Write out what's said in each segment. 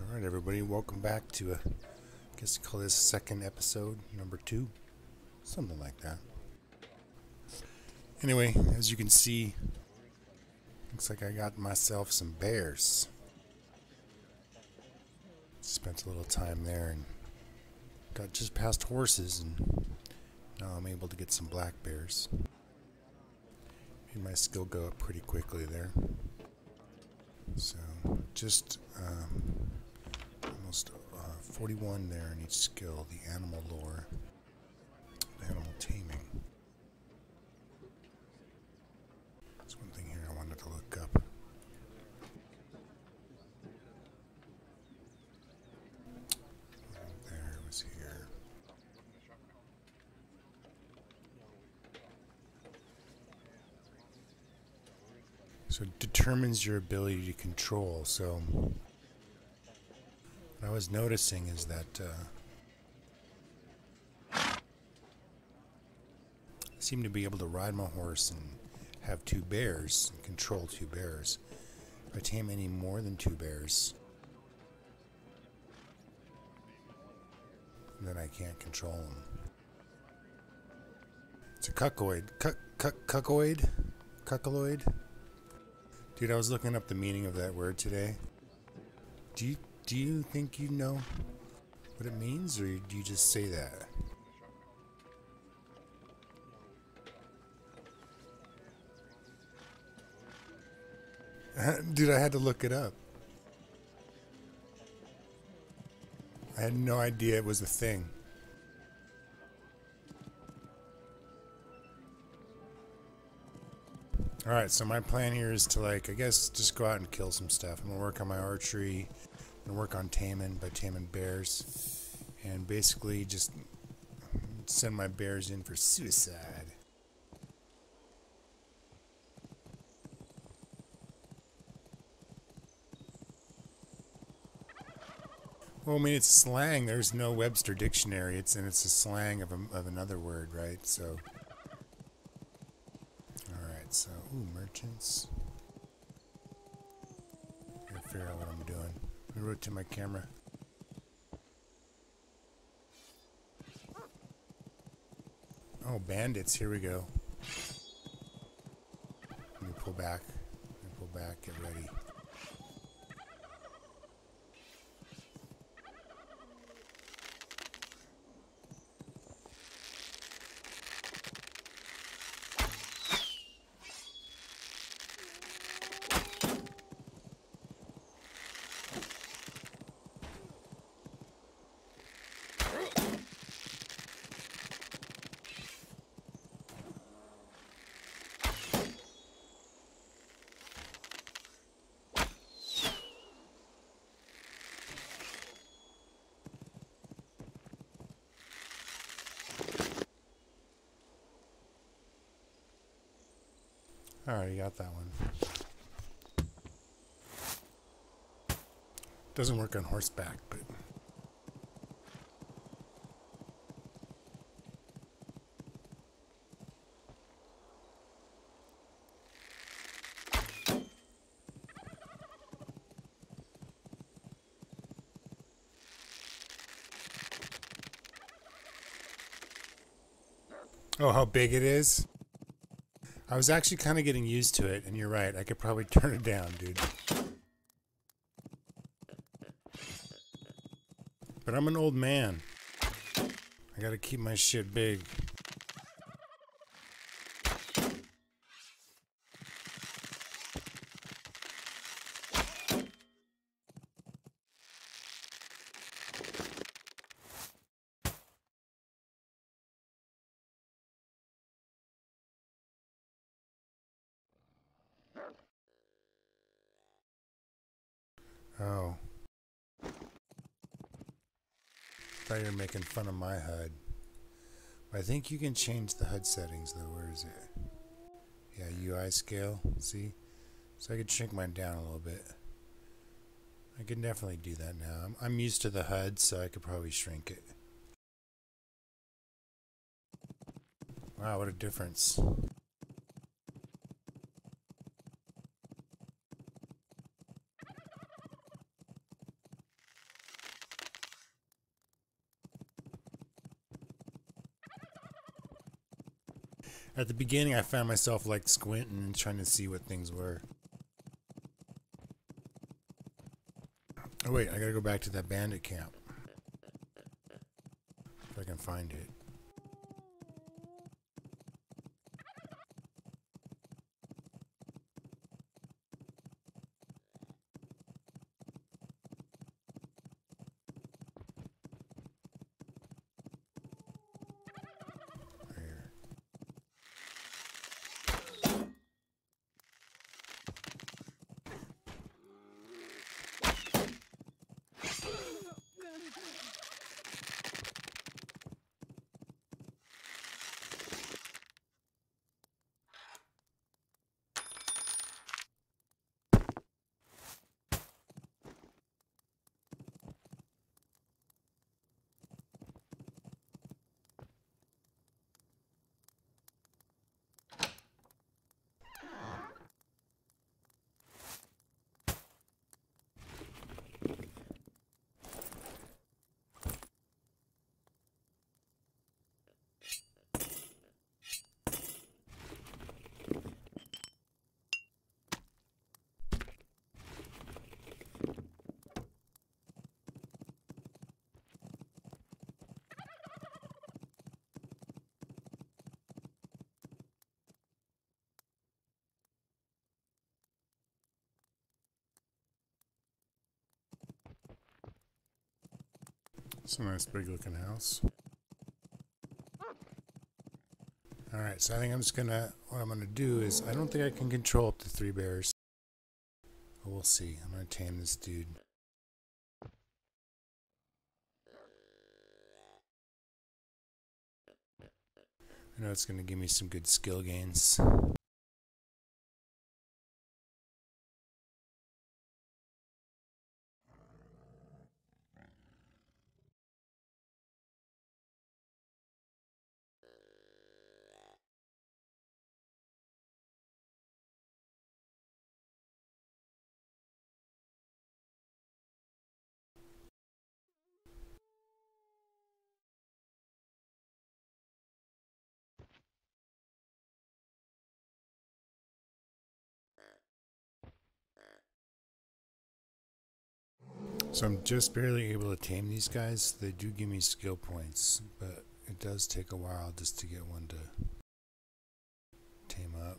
Alright everybody, welcome back to I guess call this second episode, number 2. Something like that. Anyway, as you can see, looks like I got myself some bears. Spent a little time there and got just past horses, and now I'm able to get some black bears. Made my skill go up pretty quickly there. So just almost 41 there in each skill: the animal lore, animal taming. There's one thing here I wanted to look up. There it was here. So it determines your ability to control. So what I was noticing is that I seem to be able to ride my horse and have 2 bears and control 2 bears. If I tame any more than 2 bears, then I can't control them. It's a cuckoid. Cuckoid? Cuckoid? Dude, I was looking up the meaning of that word today. Do you think you know what it means, or do you just say that? Dude, I had to look it up. I had no idea it was a thing. Alright, so my plan here is to, I guess, just go out and kill some stuff. I'm going to work on my archery. I'm going to work on taming by taming bears. And basically just send my bears in for suicide. Well, I mean, it's slang. There's no Webster dictionary. It's a slang of another word, right? So... So, ooh, merchants. Gotta figure out what I'm doing. Let me rotate my camera. Oh, bandits, here we go. Let me pull back. Get ready. Alright, got that one. Doesn't work on horseback, but... Oh, how big it is? I was actually kind of getting used to it, and you're right. I could probably turn it down, dude. But I'm an old man. I gotta keep my shit big. Oh. Thought you were making fun of my HUD. I think you can change the HUD settings though. Where is it? Yeah, UI scale. See? So I could shrink mine down a little bit. I can definitely do that now. I'm used to the HUD, so I could probably shrink it. Wow, what a difference. At the beginning, I found myself like squinting and trying to see what things were. Oh wait, I gotta go back to that bandit camp. If I can find it. Here. It's a nice big looking house. Alright, so I think what I'm gonna do is, I don't think I can control up to 3 bears. But we'll see. I'm gonna tame this dude. I know it's gonna give me some good skill gains. So I'm just barely able to tame these guys. They do give me skill points, but it does take a while just to get one to tame up.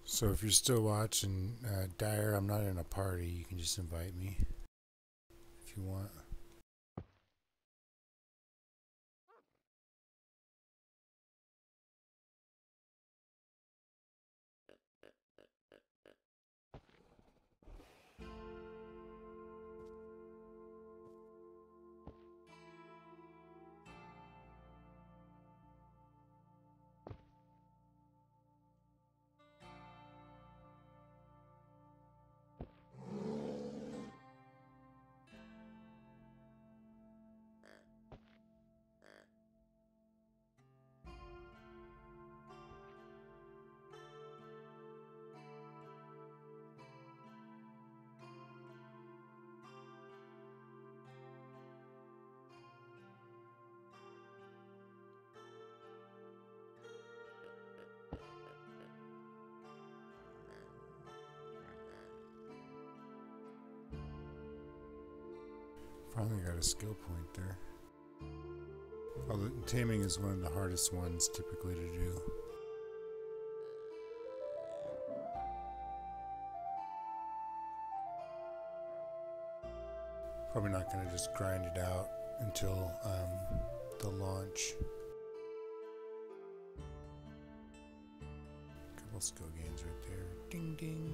So if you're still watching, Dyer, I'm not in a party. You can just invite me if you want. Finally got a skill point there. Although taming is one of the hardest ones typically to do. Probably not going to just grind it out until the launch. Couple skill gains right there. Ding ding.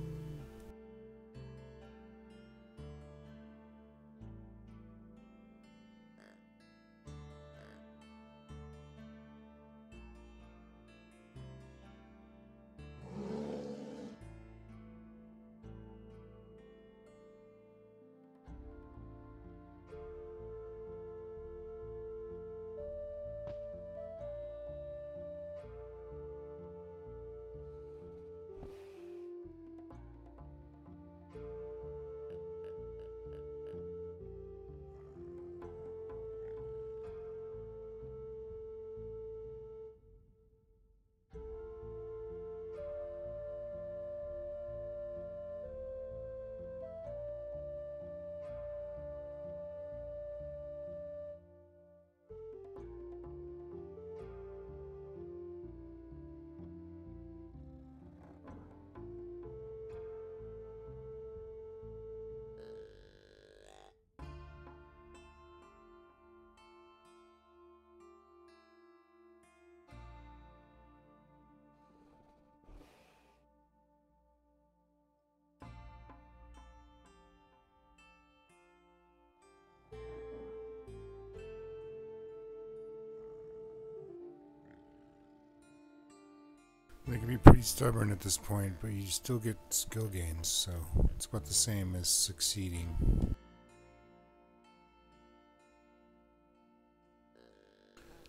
They can be pretty stubborn at this point, but you still get skill gains, so it's about the same as succeeding.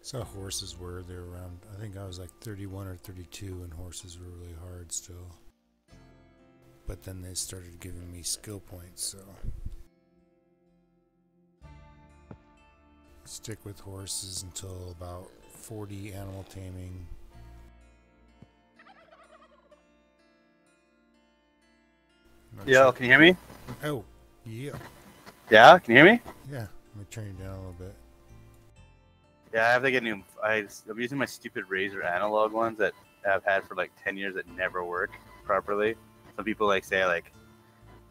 So horses were, they were around, I think I was like 31 or 32 and horses were really hard still. But then they started giving me skill points, so. Stick with horses until about 40 animal taming. Yo, can you hear me? Oh, yeah. Yeah, can you hear me? Yeah, let me turn you down a little bit. Yeah, I have to get new. I'm using my stupid Razer analog ones that I've had for like 10 years that never work properly. Some people like say like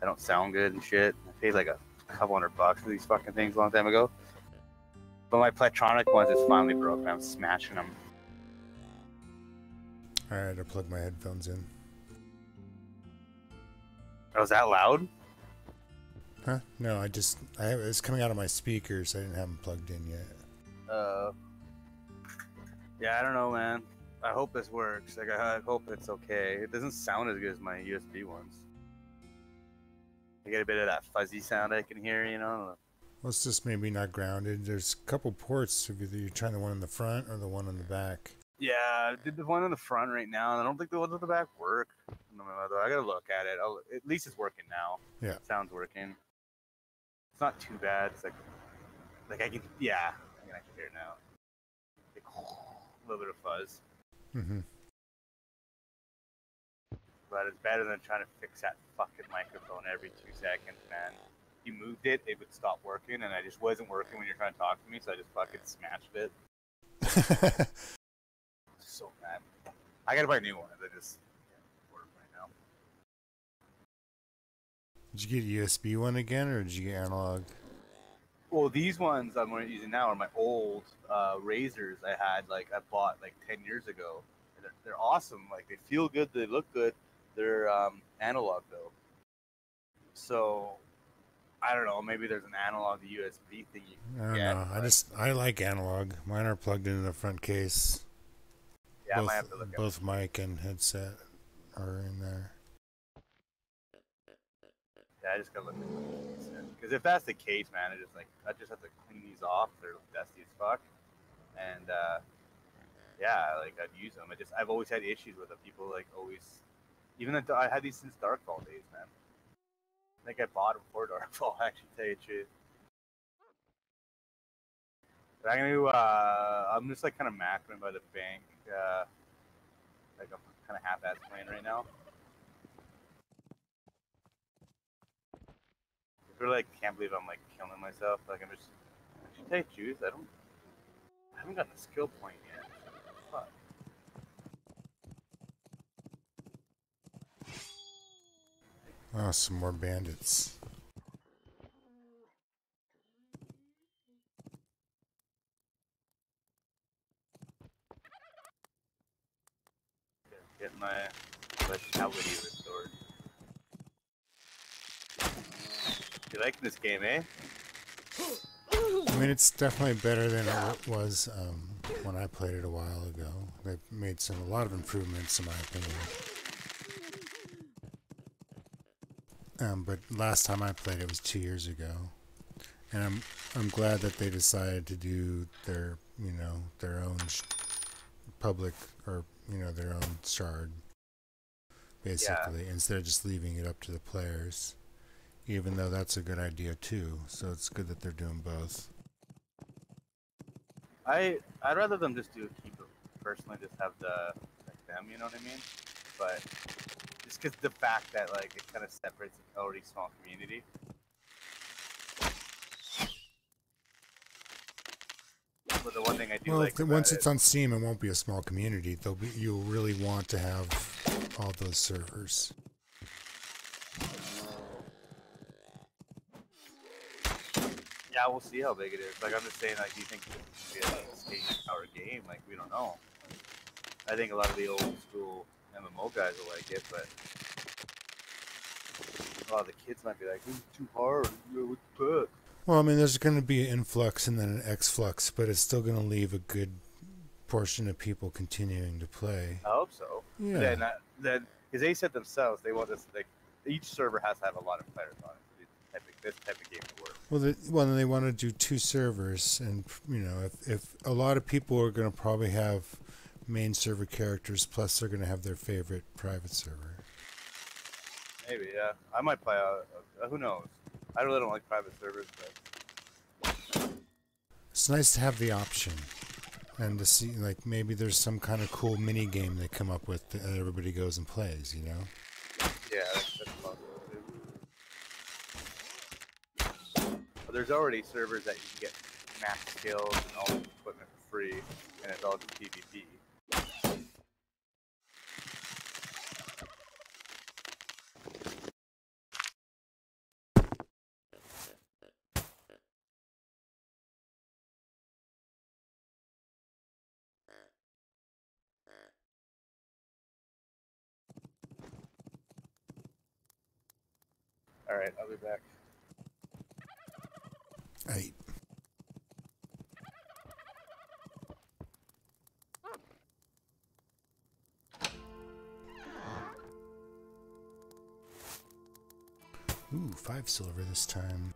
I don't sound good and shit. I paid like a couple $100 for these fucking things a long time ago. But my Plectronic ones is finally broken. I'm smashing them. Alright, I plug my headphones in. Oh, is that loud? Huh? No, it's coming out of my speakers. I didn't have them plugged in yet. Yeah, I don't know, man. I hope this works. Like, I hope it's okay. It doesn't sound as good as my USB ones. I get a bit of that fuzzy sound I can hear, you know? Well, it's just maybe not grounded. There's a couple ports. If you're trying the one in the front or the one in the back. Yeah, I did the one in the front right now, and I don't think the ones in the back work. I gotta look at it. At least it's working now. Yeah. It sounds working. It's not too bad. It's like I can, yeah, I can actually hear it now. Like, a little bit of fuzz. Mm-hmm. But it's better than trying to fix that fucking microphone every 2 seconds, man. You moved it, it would stop working, and I just wasn't working when you're trying to talk to me, so I just fucking smashed it. So mad. I gotta buy new ones. I just can't work right now. Did you get a USB one again, or did you get analog? Well, these ones I'm using now are my old Razors I had, like I bought like 10 years ago. They're awesome. Like they feel good, they look good. They're analog though. So I don't know. Maybe there's an analog to USB thing you can get. I don't know. I like analog. Mine are plugged into the front case. Yeah, I might have to look at both mic and headset are in there. Yeah, I just gotta look at it. Because if that's the case, man, I just have to clean these off. They're dusty as fuck. And yeah, like I'd use them. I've always had issues with them. People like always, even though I had these since Darkfall days, man. I think I bought them for Darkfall. Actually, tell you the truth. But I'm just like kind of macroing by the bank. Like I'm kind of half-ass playing right now. I like can't believe I'm like killing myself. Like I'm just. Should I choose? I haven't gotten a skill point yet. Fuck. Oh, some more bandits. Get my vitality restored. You liking this game, eh? I mean, it's definitely better than it was when I played it a while ago. They've made a lot of improvements, in my opinion. But last time I played it was 2 years ago, and I'm glad that they decided to do their their own public or their own shard, basically, instead of just leaving it up to the players. Even though that's a good idea too, so it's good that they're doing both. I'd rather them just keep it personally, just have them, you know what I mean? But just because the fact that like it kind of separates an already small community. But the one thing I do like about once it's on Steam, it won't be a small community. You'll really want to have all those servers. Yeah, we'll see how big it is. Like I'm just saying, like, do you think it's gonna be a staying power game? Like we don't know. I think a lot of the old school MMO guys will like it, but a lot of the kids might be like, "This is too hard. What the fuck?" Well, I mean, there's going to be an influx and then an exflux, but it's still going to leave a good portion of people continuing to play. I hope so. Yeah. Then, because they said themselves, they want this like each server has to have a lot of players on it for this type of game to work. Well, then they want to do 2 servers, and if a lot of people are going to probably have main server characters, plus they're going to have their favorite private server. Maybe, yeah. I might play. Who knows? I really don't like private servers, but it's nice to have the option, and to see like maybe there's some kind of cool mini game they come up with that everybody goes and plays. Yeah, that's possible too. But there's already servers that you can get max skills and all the equipment for free, and it's all just PvP. All right, I'll be back. Hey. Ooh, 5 silver this time.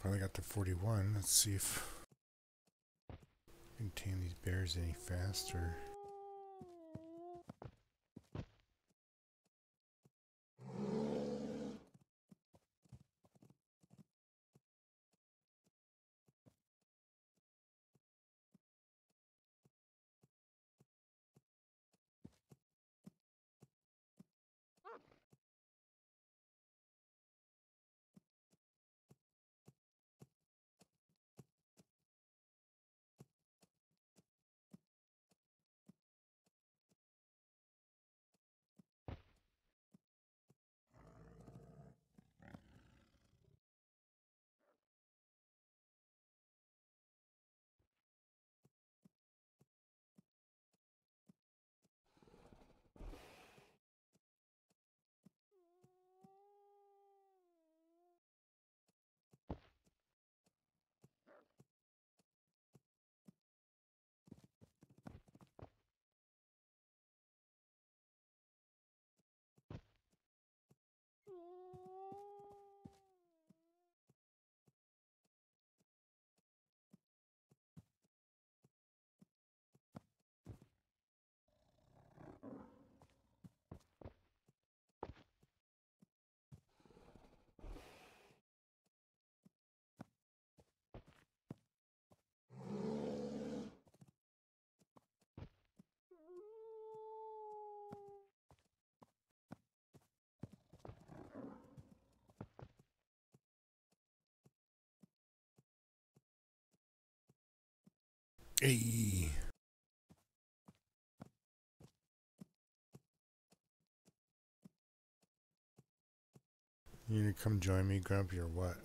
Finally got to 41. Let's see if I can tame these bears any faster. Hey! You gonna come join me, Grumpy, or what?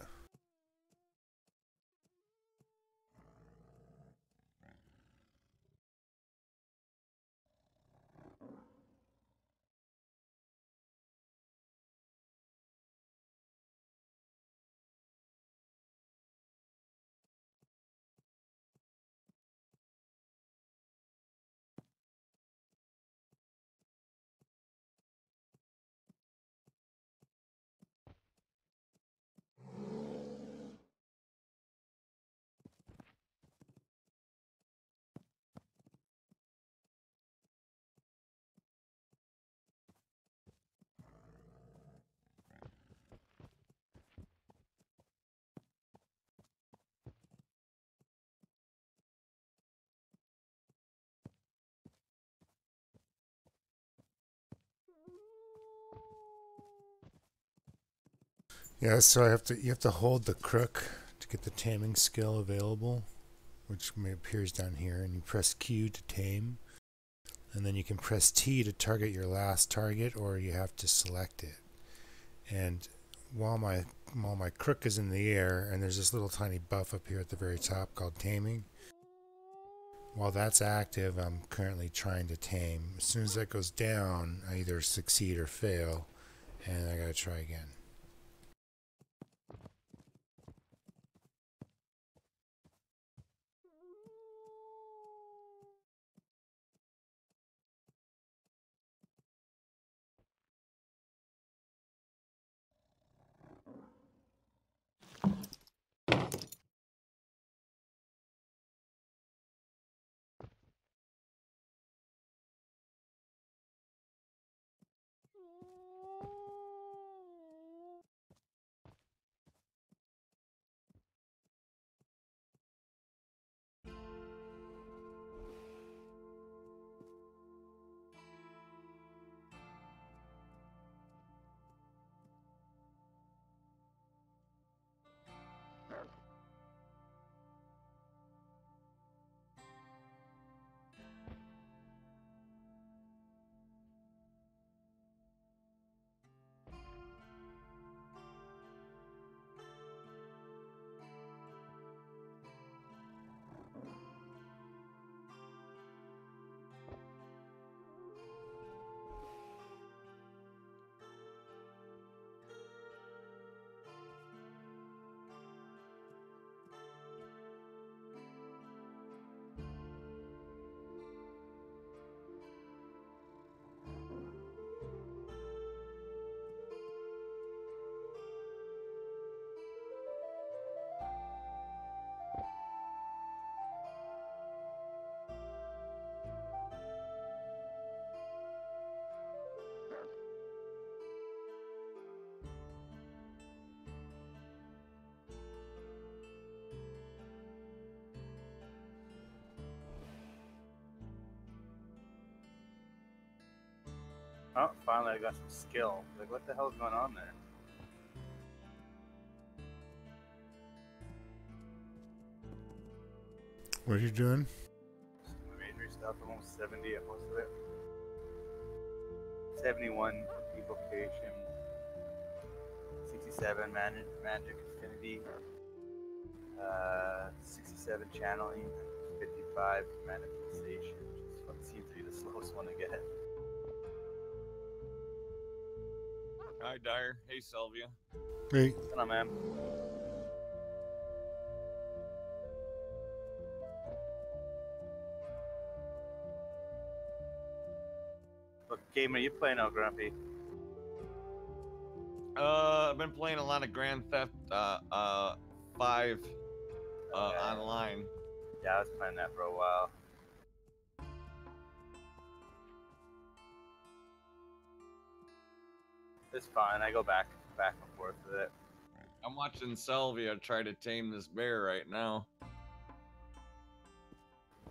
Yeah, so you have to hold the crook to get the taming skill available, which appears down here, and you press Q to tame, and then you can press T to target your last target, or you have to select it. And while my crook is in the air, and there's this little tiny buff up here at the very top called taming, while that's active, I'm currently trying to tame. As soon as that goes down, I either succeed or fail, and I gotta try again. Oh, finally I got some skill. Like, what the hell is going on there? What are you doing? Major stuff, almost 70 at most of it. 71 evocation, 67 magic affinity, 67 channeling, 55 manifestation, which seems to be the slowest one to get. Hi, Dyer. Hey, Sylvia. Hey. What's going on, man? What game are you playing now, Grumpy? I've been playing a lot of Grand Theft 5 online. Yeah, I was playing that for a while. It's fine. I go back and forth with it. I'm watching Sylvia try to tame this bear right now.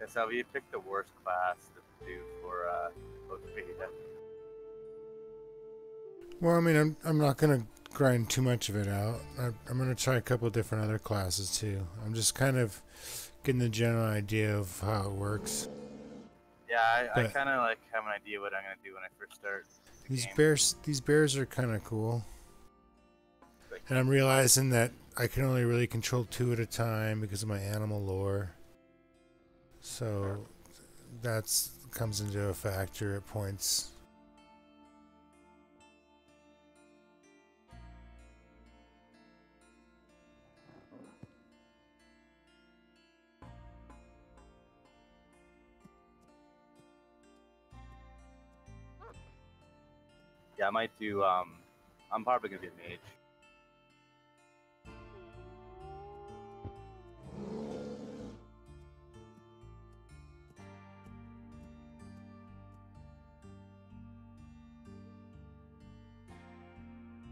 Yeah, so you picked the worst class to do for both beta. Well, I mean, I'm not gonna grind too much of it out. I'm gonna try a couple different other classes too. I'm just kind of getting the general idea of how it works. Yeah, I kind of like have an idea what I'm gonna do when I first start the game. These bears are kind of cool. And I'm realizing that I can only really control 2 at a time because of my animal lore. So that's comes into a factor at points. Yeah, I might do. I'm probably gonna be a mage.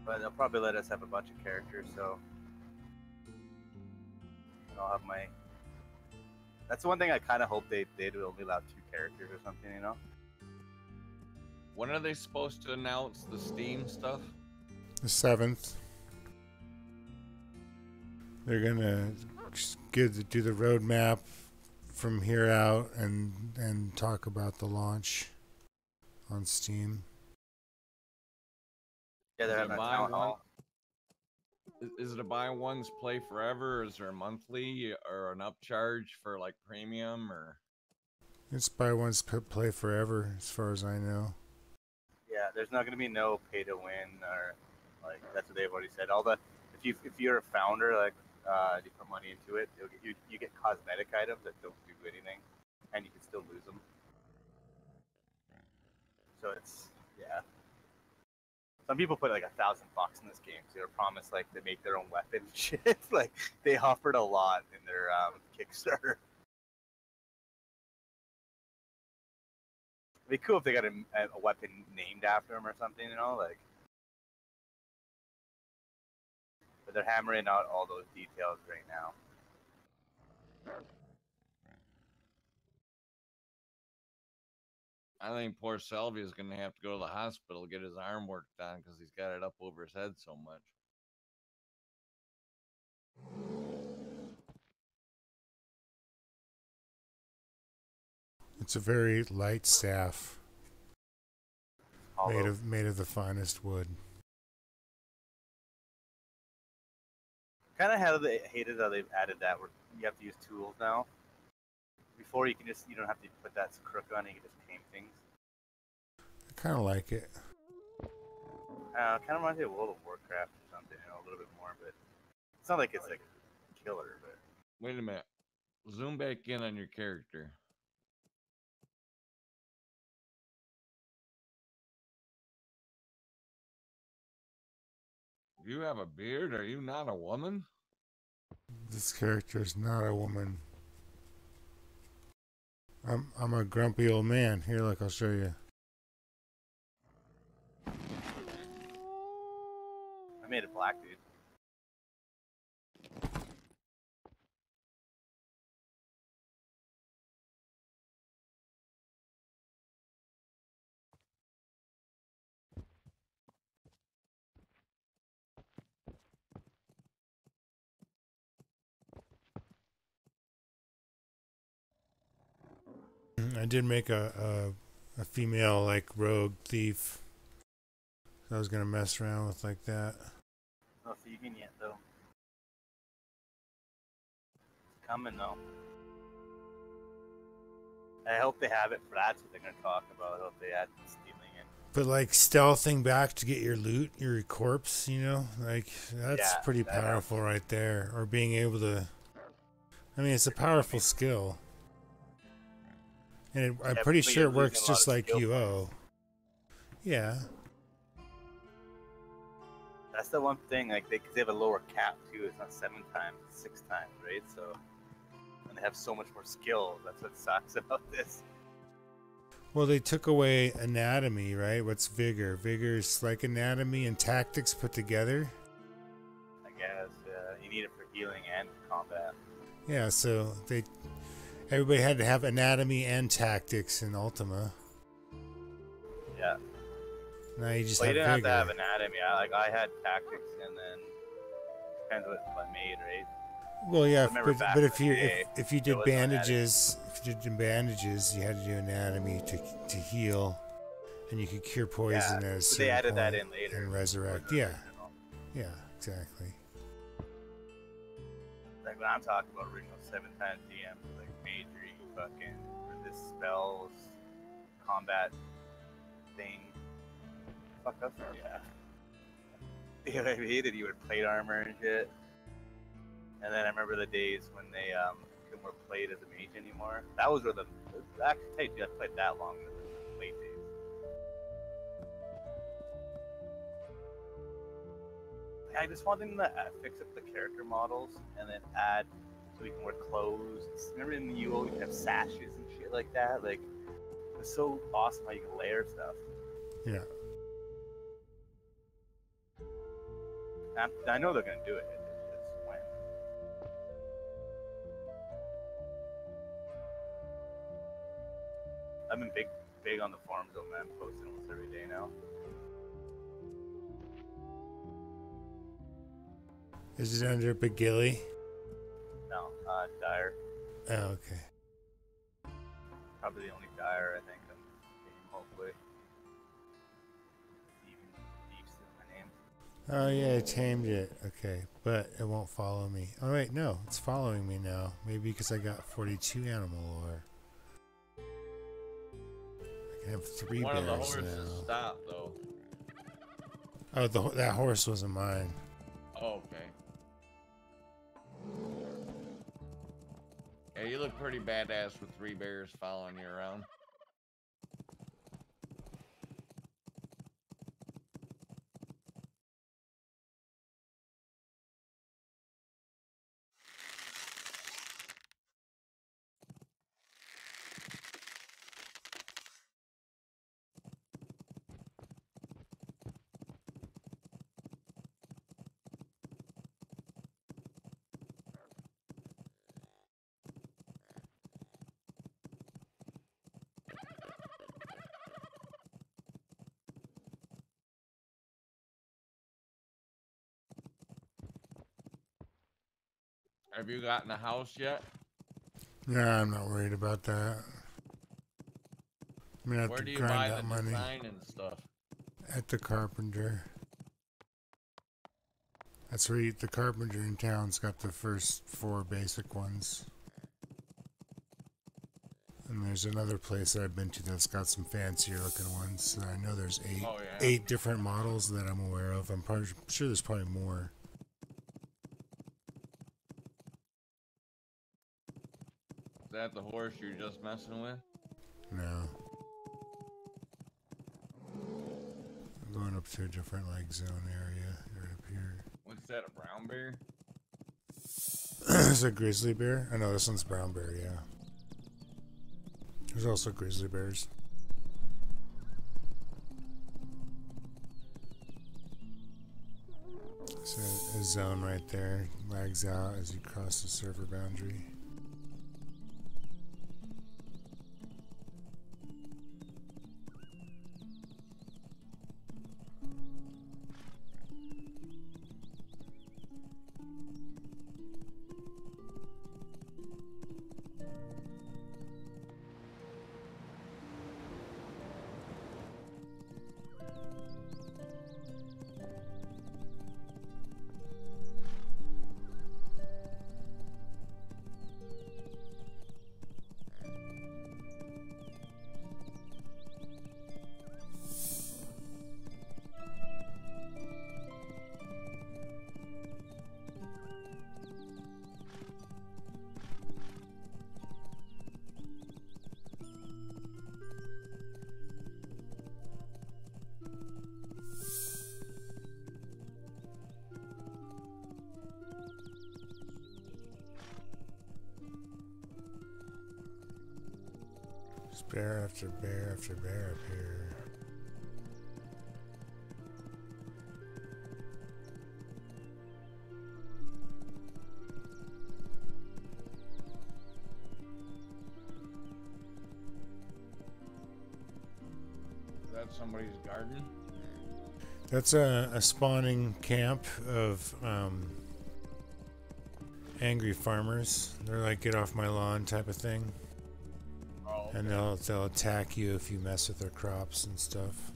But they'll probably let us have a bunch of characters, so I'll have my. That's the one thing I kind of hope they'd only allow 2 characters or something, you know? When are they supposed to announce the Steam stuff? The 7th. They're gonna do the roadmap from here out and talk about the launch on Steam. Yeah, they're having a town hall. Is it a buy once, play forever? Or is there a monthly or an upcharge for like premium or? It's buy once, play forever, as far as I know. Yeah, there's not gonna be no pay to win or like that's what they've already said. All the if you're a founder, like you put money into it, you get cosmetic items that don't do anything, and you can still lose them. So it's yeah. Some people put like $1,000 in this game. So they're promised like they make their own weapon and shit. Like they offered a lot in their Kickstarter. It'd be cool if they got a weapon named after them or something, you know, like. But they're hammering out all those details right now. I think poor Sylvia is going to have to go to the hospital to get his arm worked on because he's got it up over his head so much. It's a very light staff, made of the finest wood. Kind of hated how they've added that where you have to use tools now. Before you don't have to put that crook on, you can just tame things. I kind of like it. Kind of reminds me of World of Warcraft or something, you know, a little bit more, but it's not like it's like a killer. But wait a minute, zoom back in on your character. You have a beard? Are you not a woman? This character is not a woman. I'm a grumpy old man. Here, look, I'll show you. I made it black, dude. I did make a female like rogue thief. I was gonna mess around with like that. No thieving yet though. It's coming though. I hope they have it for that's what they're gonna talk about. I hope they add stealing it. But like stealthing back to get your loot, your corpse, you know, like that's Yeah, pretty that powerful right there. Or being able to, I mean, it's a powerful skill. And I'm pretty but sure you're it works losing a lot just of like skill UO. Yeah. That's the one thing, like cause they have a lower cap too. It's not 7 times, it's 6 times, right? So, and they have so much more skill. That's what sucks about this. Well, they took away anatomy, right? What's vigor? Vigor's like anatomy and tactics put together. I guess you need it for healing and combat. Yeah, so everybody had to have anatomy and tactics in Ultima. Yeah. Now you just Well, you have didn't vigor. have to have anatomy. I had tactics, and then depends what I made, right? Well, yeah, remember back but in if the you day, if you there did was no bandages, you had to do anatomy to heal, and you could cure poison at a but certain they added that point in later. and resurrect. The Yeah, original. yeah, exactly. Like when I'm talking about original 7 times DM, like major fucking resist spells, combat thing. Fuck up, yeah. You know what I mean? And you would plate armor and shit. And then I remember the days when they couldn't wear plate as a mage anymore. That was where the actually I played that long in the late days. I just want them to fix up the character models and then add so we can wear clothes. Remember in the UO you can have sashes and shit like that? Like, it's so awesome how you can layer stuff. Yeah. I know they're gonna do it. It's just when. I've been big on the forums though, man. Posting almost every day now. Is it under Begilly? No, Dire. Oh, okay. Probably the only Dire I think in the game, hopefully. Deep's my name. Oh yeah, I tamed it. Okay, but it won't follow me. Oh wait, no, it's following me now. Maybe because I got 42 animal lore. I can have 3 One of the bears horses now. stopped though. Oh, that horse wasn't mine. Oh, okay. Yeah, you look pretty badass with 3 bears following you around. Have you gotten a house yet? Nah, I'm not worried about that. I'm gonna have Where to do you grind buy that the money design and stuff? at the carpenter. That's where the carpenter in town's got the first 4 basic ones. And there's another place that I've been to that's got some fancier looking ones. I know there's 8, Oh, yeah. 8 different models that I'm aware of. I'm sure there's probably more. Is that the horse you're just messing with? No. I'm going up to a different like zone area right up here. What's that, a brown bear? Is it a grizzly bear? I know this one's brown bear, yeah. There's also grizzly bears. So a zone right there lags out as you cross the server boundary. bear after bear after bear up here. Is that somebody's garden? That's a spawning camp of angry farmers. They're like, get off my lawn type of thing. Oh, okay. And they'll attack you if you mess with their crops and stuff.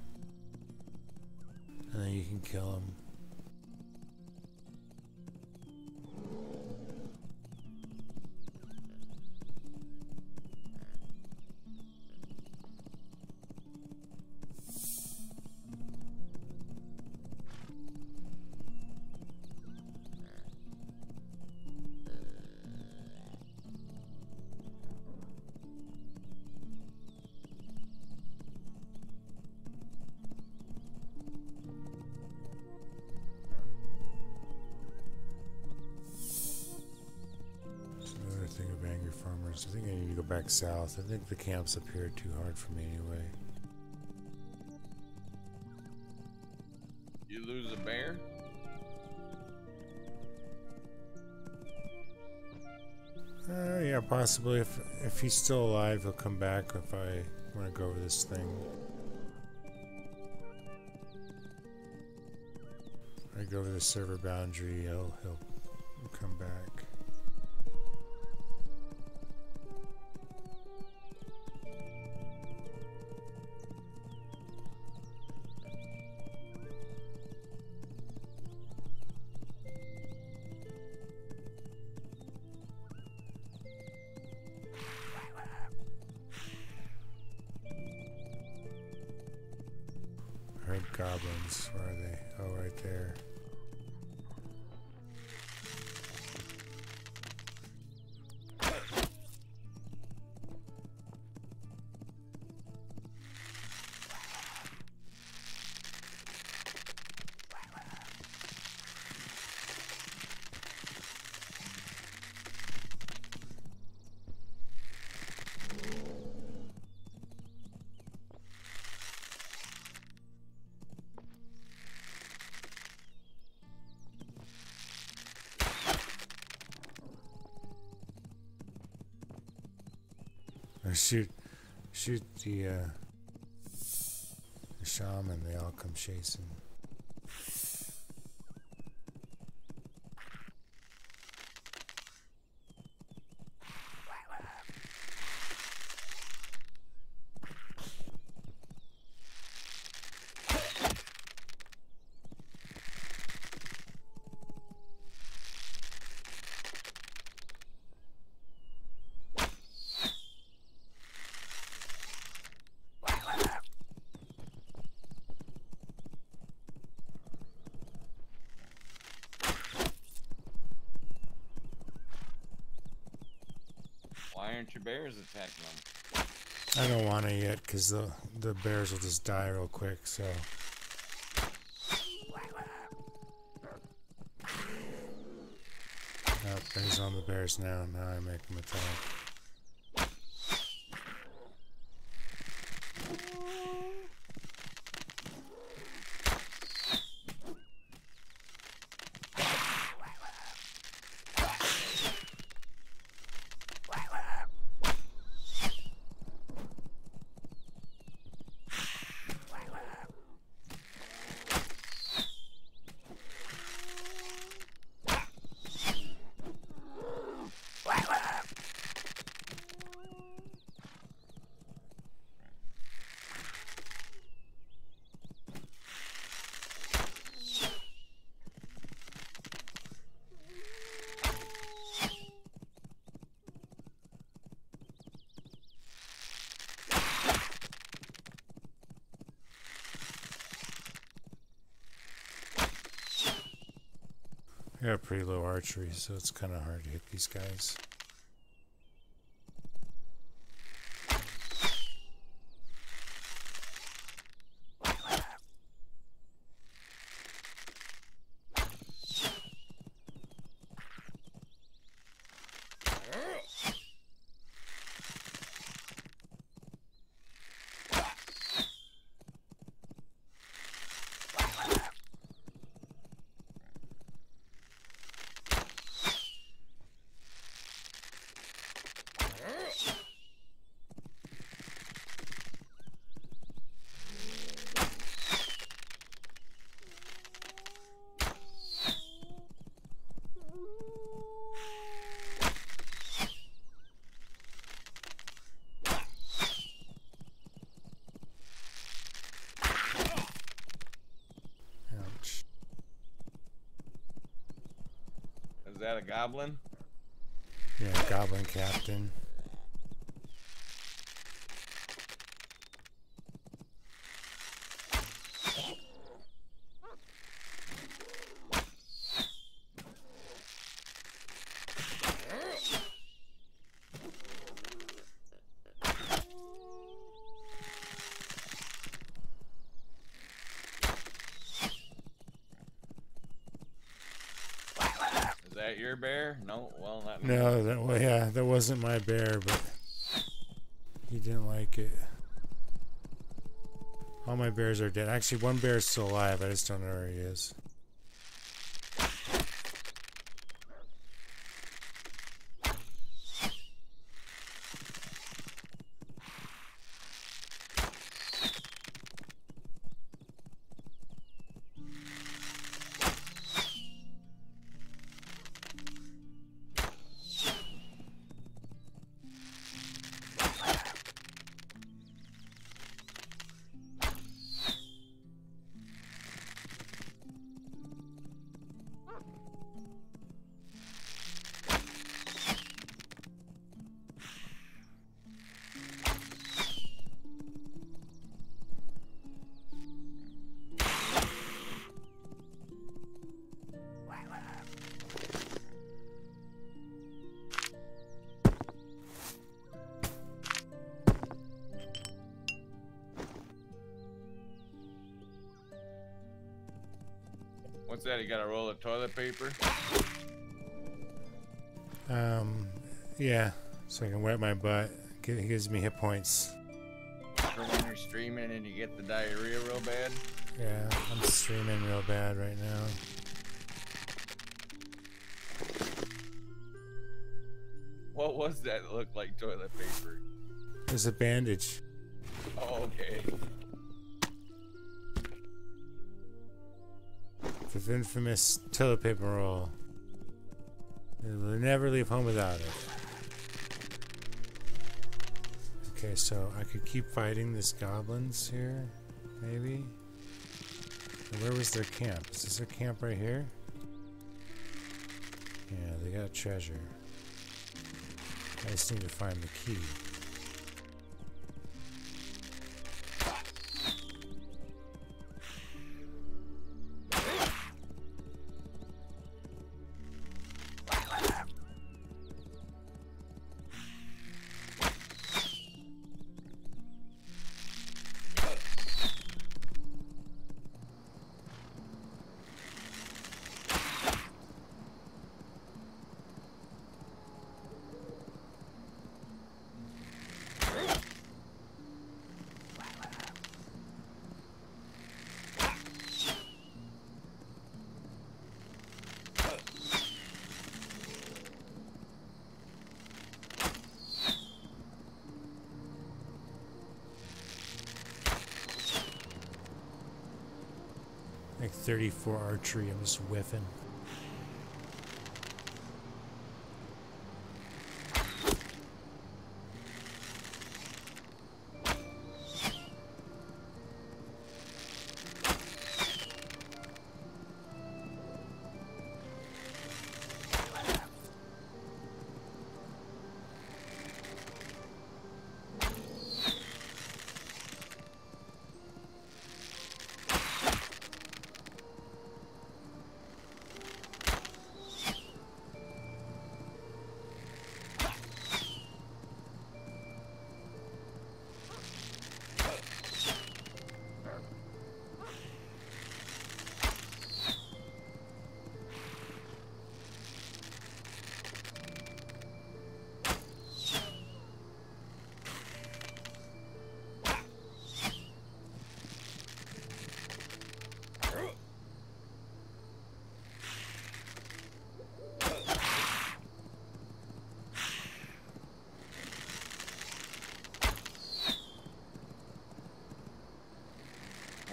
And then you can kill them. Of angry farmers. I think I need to go back south. I think the camps up here are too hard for me anyway. You lose a bear? Yeah, possibly. If he's still alive, he'll come back if I want to go over this thing. If I go over the server boundary, he'll come back. Goblins, where are they? Oh, right there. Or shoot the shaman, they all come chasing. Why aren't your bears attacking them? I don't want to yet, because the bears will just die real quick, so... Oh, he's on the bears now. Now I make them attack. I got pretty low archery, so it's kind of hard to hit these guys. that a goblin? Yeah, Goblin Captain. Is that your bear? No, well, not No, that wasn't my bear, but he didn't like it. All my bears are dead. Actually, one bear is still alive. I just don't know where he is. What's that? You got a roll of toilet paper? Yeah, so I can wipe my butt. He gives me hit points. For when you're streaming and you get the diarrhea real bad? Yeah, I'm streaming real bad right now. What was that that looked like toilet paper? There's a bandage. Oh, okay. The infamous toilet paper roll. You'll never leave home without it. Okay, so I could keep fighting these goblins here, maybe? Where was their camp? Is this their camp right here? Yeah, they got treasure. I just need to find the key. Like 34 archery, I'm just whiffing.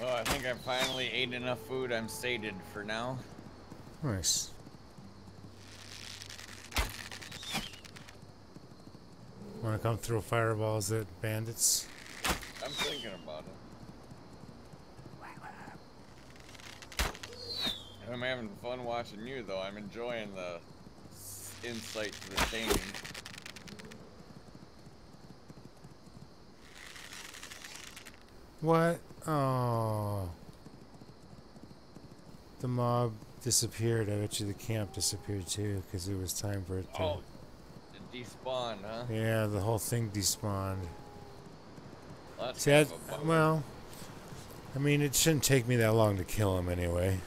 Well, I think I finally ate enough food. I'm sated for now. Nice. Wanna come throw fireballs at bandits? I'm thinking about it. I'm having fun watching you, though. I'm enjoying the insight to the taming. What? Oh. The mob disappeared. I bet you the camp disappeared too, because it was time for it to... Oh, it despawned, huh? Yeah, the whole thing despawned. Well, that's See, kind of a bummer. well, I mean, it shouldn't take me that long to kill him anyway.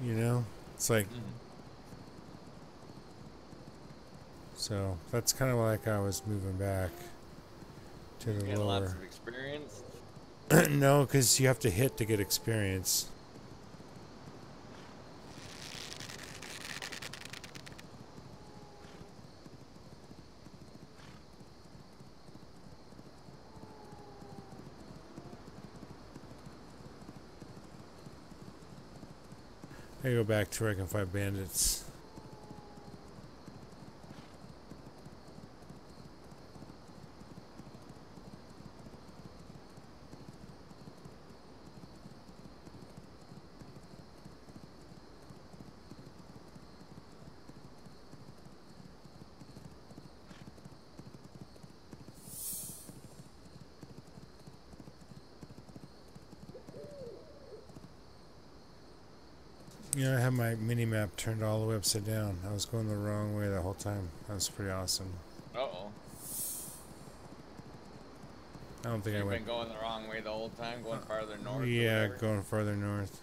You know? It's like... So, that's kind of like I was moving back to the Getting lower... lots of experience. No, because you have to hit to get experience. I go back to where I can fight bandits. You know, I had my mini-map turned all the way upside down. I was going the wrong way the whole time. That was pretty awesome. Uh-oh. I don't think I You've went... been going the wrong way the whole time, going farther north? Yeah, or whatever? going farther north.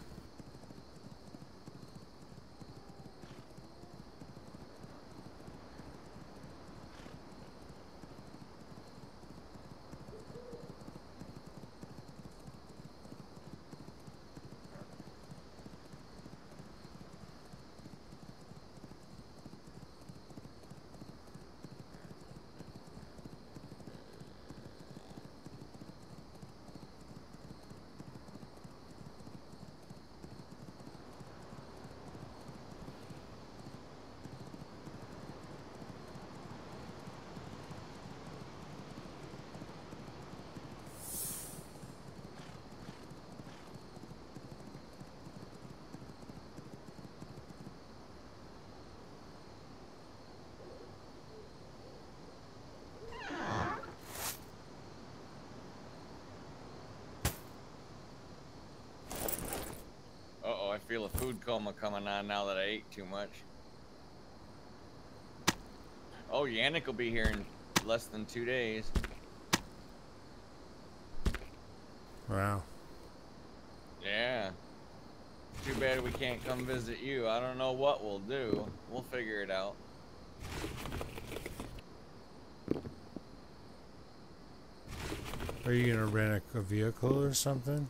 Uh-oh, I feel a food coma coming on now that I ate too much. Oh, Yannick will be here in less than 2 days. Wow. Yeah. Too bad we can't come visit you. I don't know what we'll do. We'll figure it out. Are you gonna rent a vehicle or something?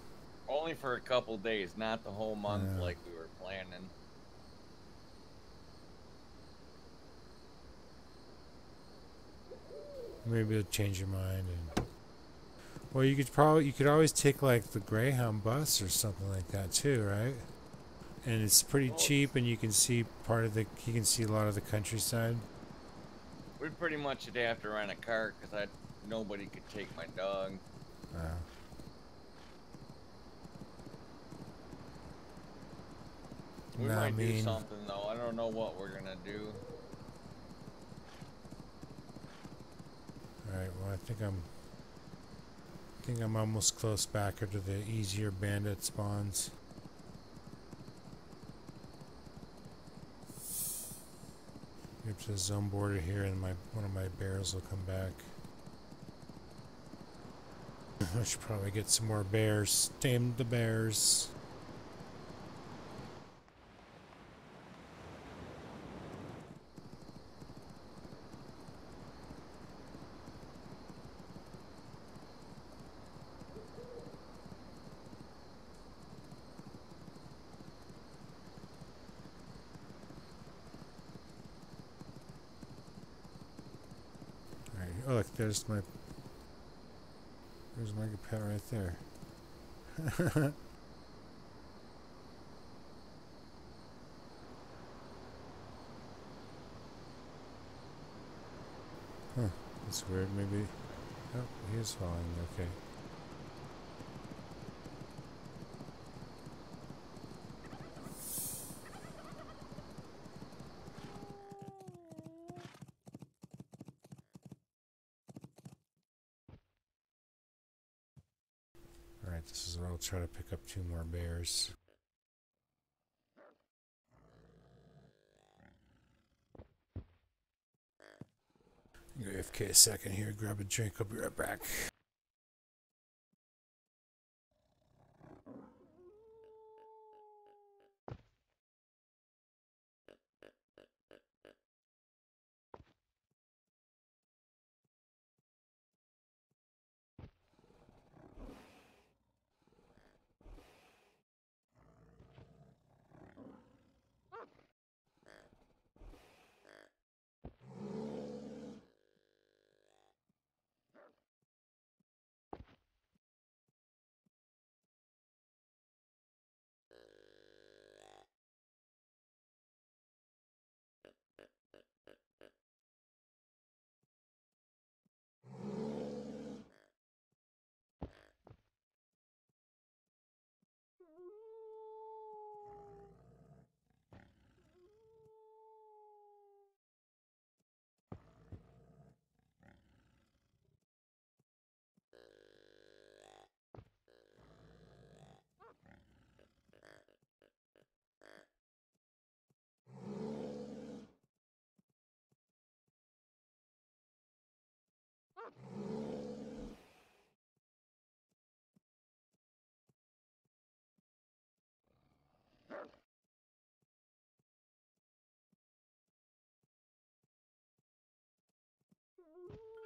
Only for a couple days, not the whole month Yeah. like we were planning. Maybe it'll change your mind. And... Well, you could always take like the Greyhound bus or something like that too, right? And it's pretty cheap, and you can see you can see a lot of the countryside. We'd pretty much have to rent a car because nobody could take my dog. Wow. We Nah, I might do mean- something though. I don't know what we're gonna do. All right. Well, I think I'm almost close back to the easier bandit spawns. Get to the zone border here, and one of my bears will come back. I should probably get some more bears. Tame the bears. Alright, oh look, there's my pet right there. Huh, that's weird. Maybe. Oh, he is falling. Okay. I'll try to pick up 2 more bears. Go AFK a second here, grab a drink, I'll be right back.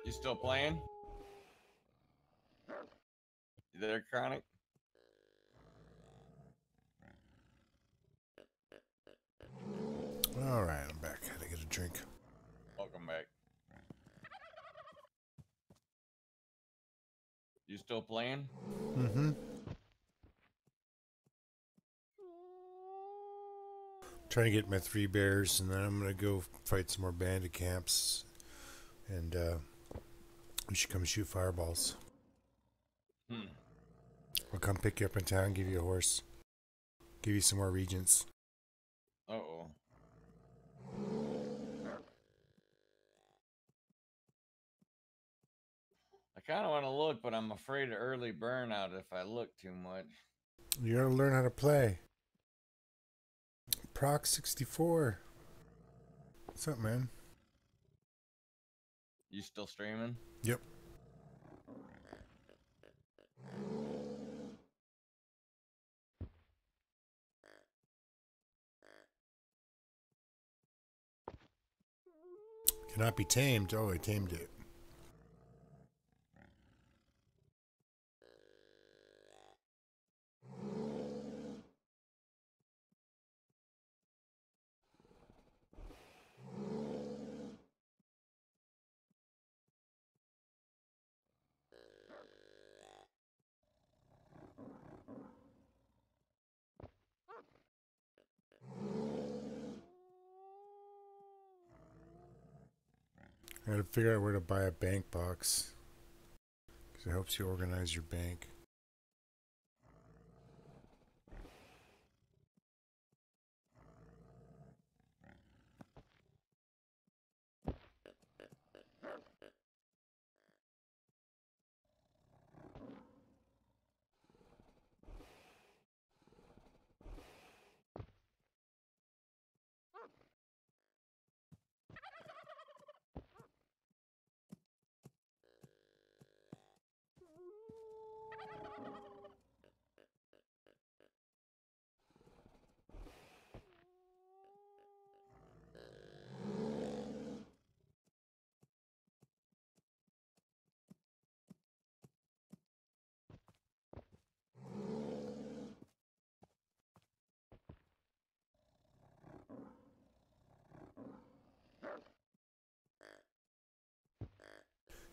You still playing? You there, Chronic? Alright, I'm back. Had to get a drink. Welcome back. You still playing? Mm-hmm. Trying to get my 3 bears, and then I'm gonna go fight some more bandit camps. And we should come shoot fireballs. I'll come pick you up in town, give you a horse. Give you some more regents. Uh-oh. I kind of want to look, but I'm afraid of early burnout if I look too much. You gotta learn how to play. Proc 64. What's up, man? You still streaming? Yep. Cannot be tamed. Oh, I tamed it. I gotta figure out where to buy a bank box. Because it helps you organize your bank.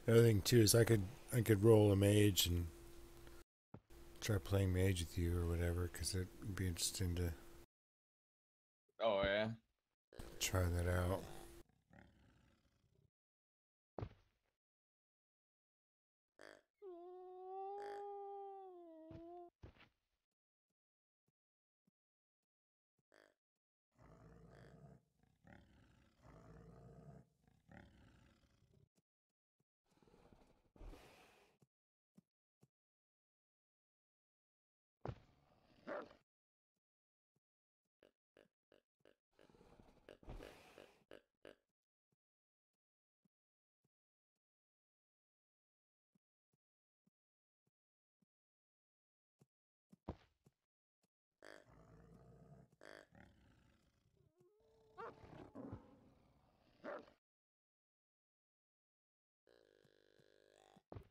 The other thing too is I could roll a mage and try playing mage with you or whatever, because it would be interesting to Oh, yeah? try that out.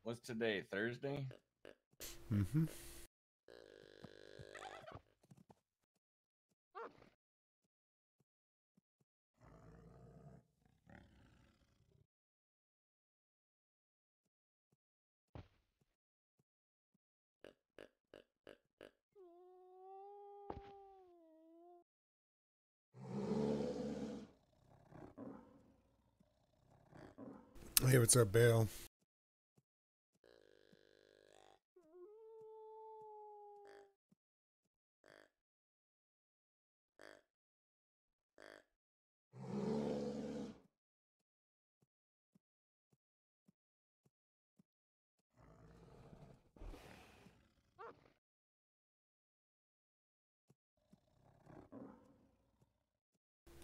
What's today? Thursday? Mm-hmm. Hey, what's up, Bale?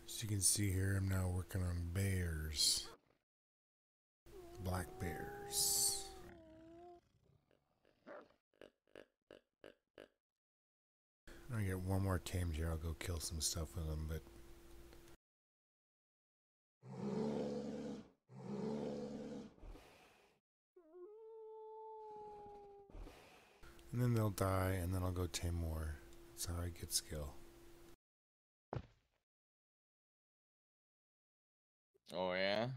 As you can see here, I'm now working on bears. Black bears. I get one more tamed here. I'll go kill some stuff with them, but and then they'll die, and then I'll go tame more. That's how I get skill. Oh, yeah?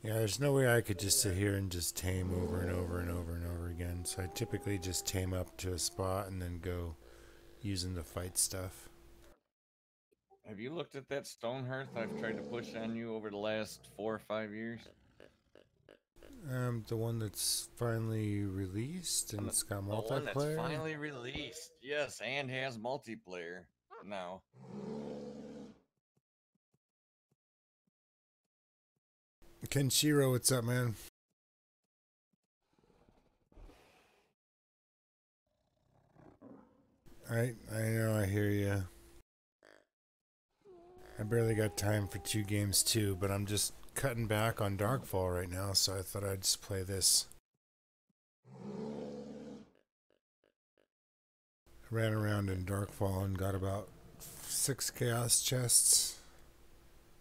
Yeah, there's no way I could just sit here and just tame over and over and over and over again. So I typically just tame up to a spot and then go using the fight stuff. Have you looked at that stone hearth I've tried to push on you over the last 4 or 5 years? The one that's finally released and it's got The one that's multiplayer. finally released. Yes, and has multiplayer now. Kenshiro, what's up, man? I know, I hear you. I barely got time for 2 games too, but I'm just cutting back on Darkfall right now, so I thought I'd just play this. I ran around in Darkfall and got about 6 chaos chests.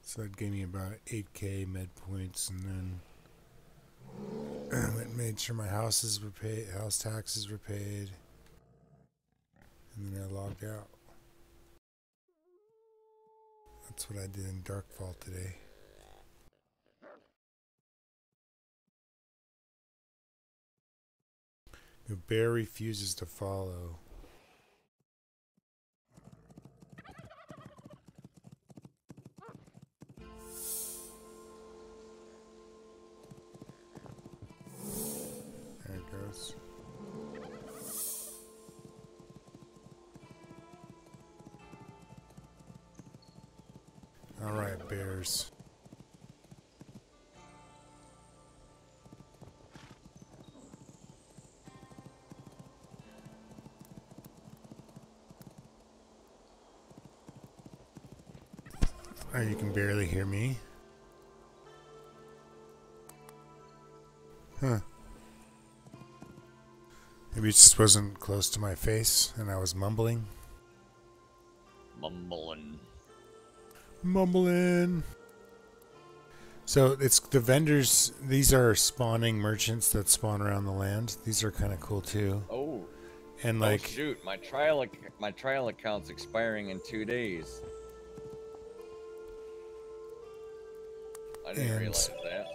So that gave me about 8k med points, and then I went and made sure my houses were paid, house taxes were paid, and then I logged out. That's what I did in Darkfall today. The bear refuses to follow. There it goes. Alright, bears. Oh, you can barely hear me? Huh. Maybe it just wasn't close to my face and I was mumbling. Mumbling. So it's the vendors, these are spawning merchants that spawn around the land. These are kind of cool too. Oh. And like, oh shoot, my trial account's expiring in 2 days. I didn't realize that.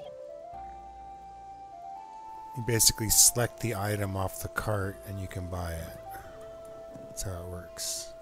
You basically select the item off the cart and you can buy it. That's how it works.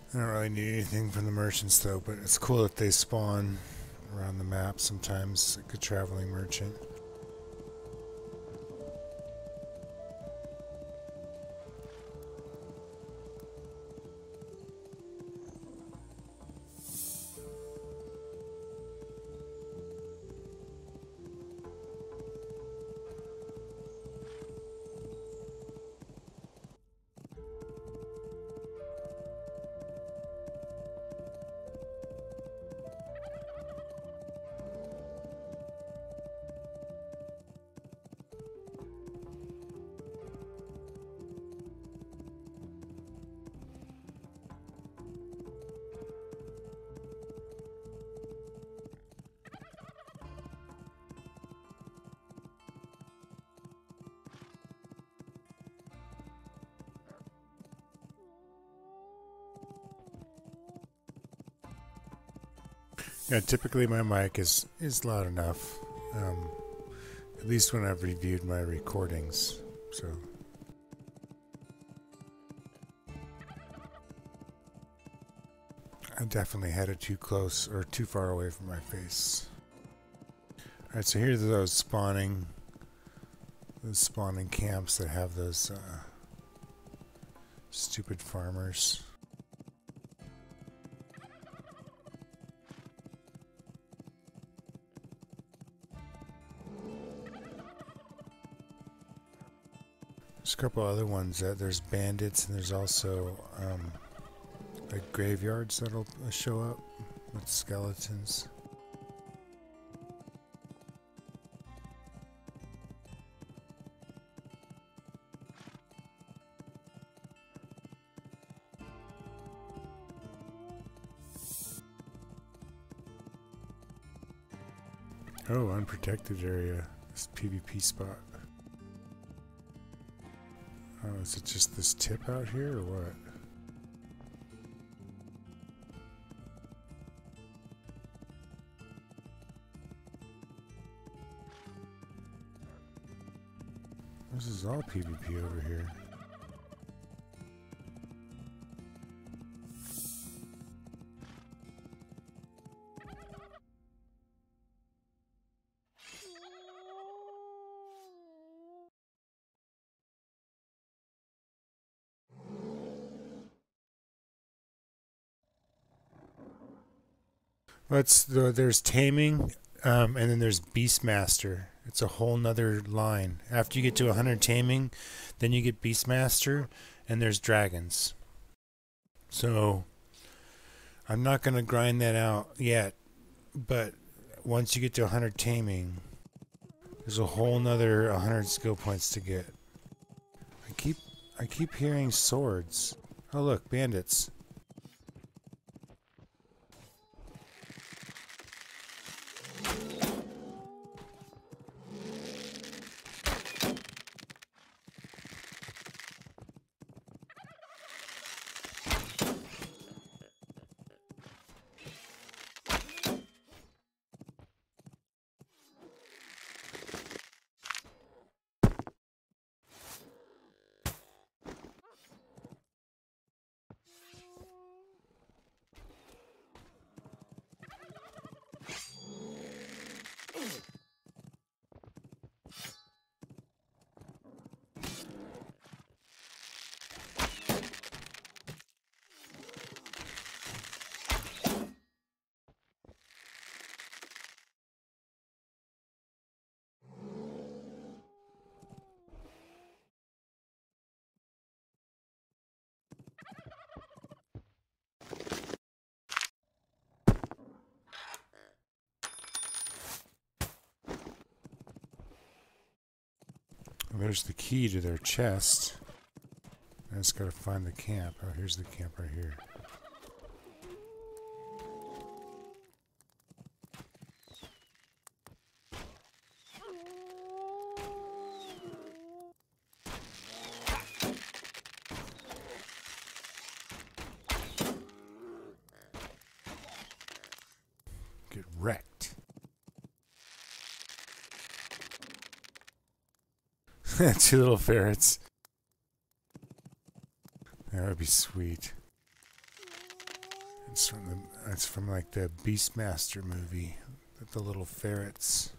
I don't really need anything from the merchants though, but it's cool that they spawn around the map sometimes, like a traveling merchant. Yeah, typically my mic is loud enough. At least when I've reviewed my recordings. So I definitely had it too close or too far away from my face. Alright, so here's those spawning camps that have those stupid farmers. There's a couple other ones. There's bandits, and there's also like graveyards that'll show up with skeletons. Oh, unprotected area. This PvP spot. Oh, is it just this tip out here or what? This is all PvP over here. There's taming, and then there's Beastmaster. It's a whole nother line. After you get to 100 taming, then you get Beastmaster, and there's dragons. So I'm not going to grind that out yet, but once you get to 100 taming, there's a whole nother 100 skill points to get. I keep hearing swords. Oh look, bandits. There's the key to their chest. I just gotta find the camp. Oh, here's the camp right here. Get wrecked. Two little ferrets. That would be sweet. It's from like the Beastmaster movie. The little ferrets.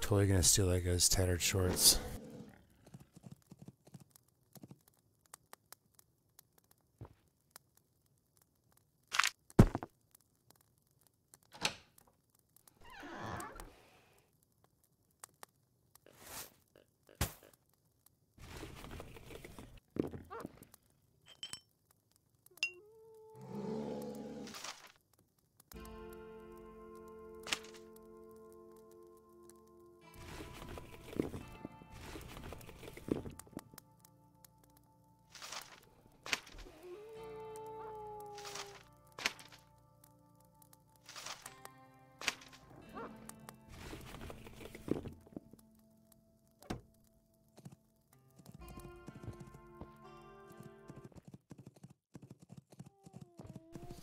Totally gonna steal that guy's tattered shorts.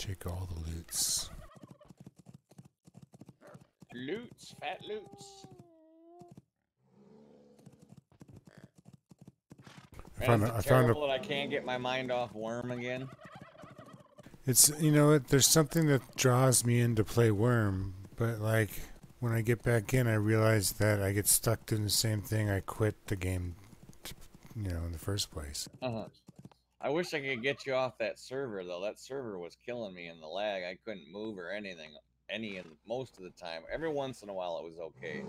Take all the loots. Loots, fat loots. Man, is it terrible that I can't get my mind off Worm again? It's, you know, there's something that draws me in to play Worm, but like when I get back in, I realize that I get stuck doing the same thing I quit the game, you know, in the first place. I wish I could get you off that server though. That server was killing me in the lag. I couldn't move or anything, most of the time. Every once in a while, it was okay.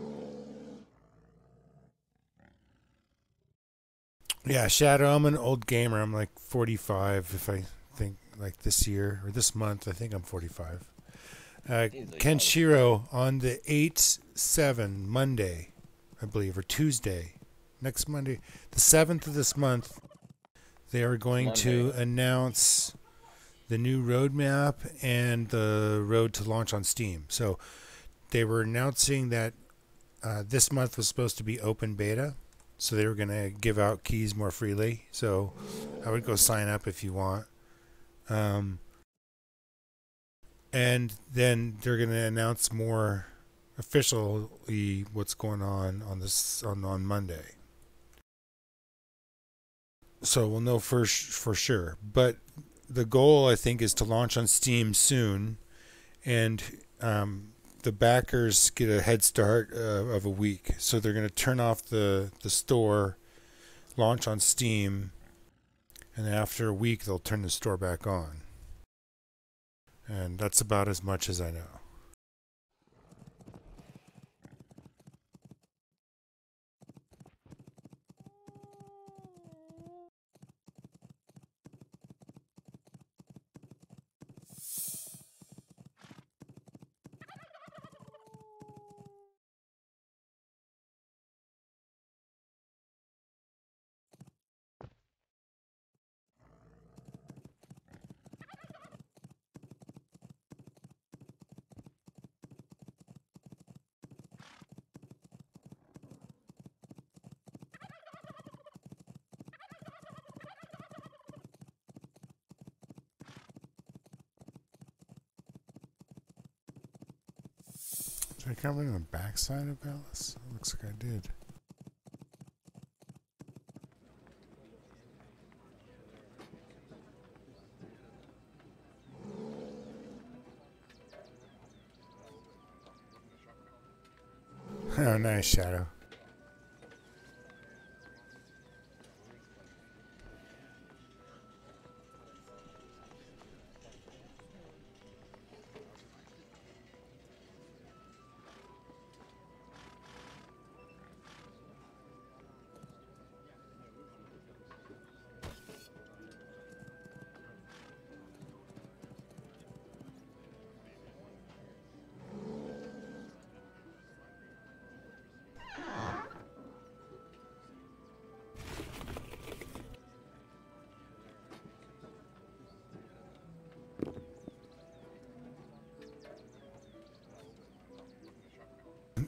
Yeah, Shadow, I'm an old gamer. I'm like 45 if I think, like this year or this month. I think I'm 45. Kenshiro on the 8/7 Monday, I believe, or Tuesday, next Monday, the 7th of this month, they are going to announce the new roadmap and the road to launch on Steam. So they were announcing that this month was supposed to be open beta. So they were going to give out keys more freely. So I would go sign up if you want. And then they're going to announce more officially what's going on on Monday. So we'll know for sure. But the goal, I think, is to launch on Steam soon. And the backers get a head start of a week. So they're going to turn off the store, launch on Steam, and after a week they'll turn the store back on. And that's about as much as I know. Did I come in the backside of Alice? Looks like I did. Oh, nice, Shadow.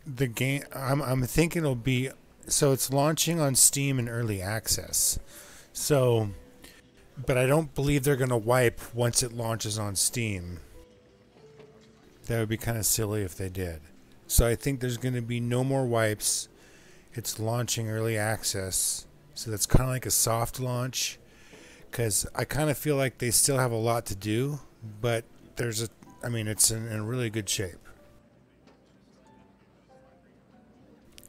The game, I'm thinking it'll be, so it's launching on Steam in early access. So, but I don't believe they're going to wipe once it launches on Steam. That would be kind of silly if they did. So I think there's going to be no more wipes. It's launching early access. So that's kind of like a soft launch. Because I kind of feel like they still have a lot to do. But it's in really good shape.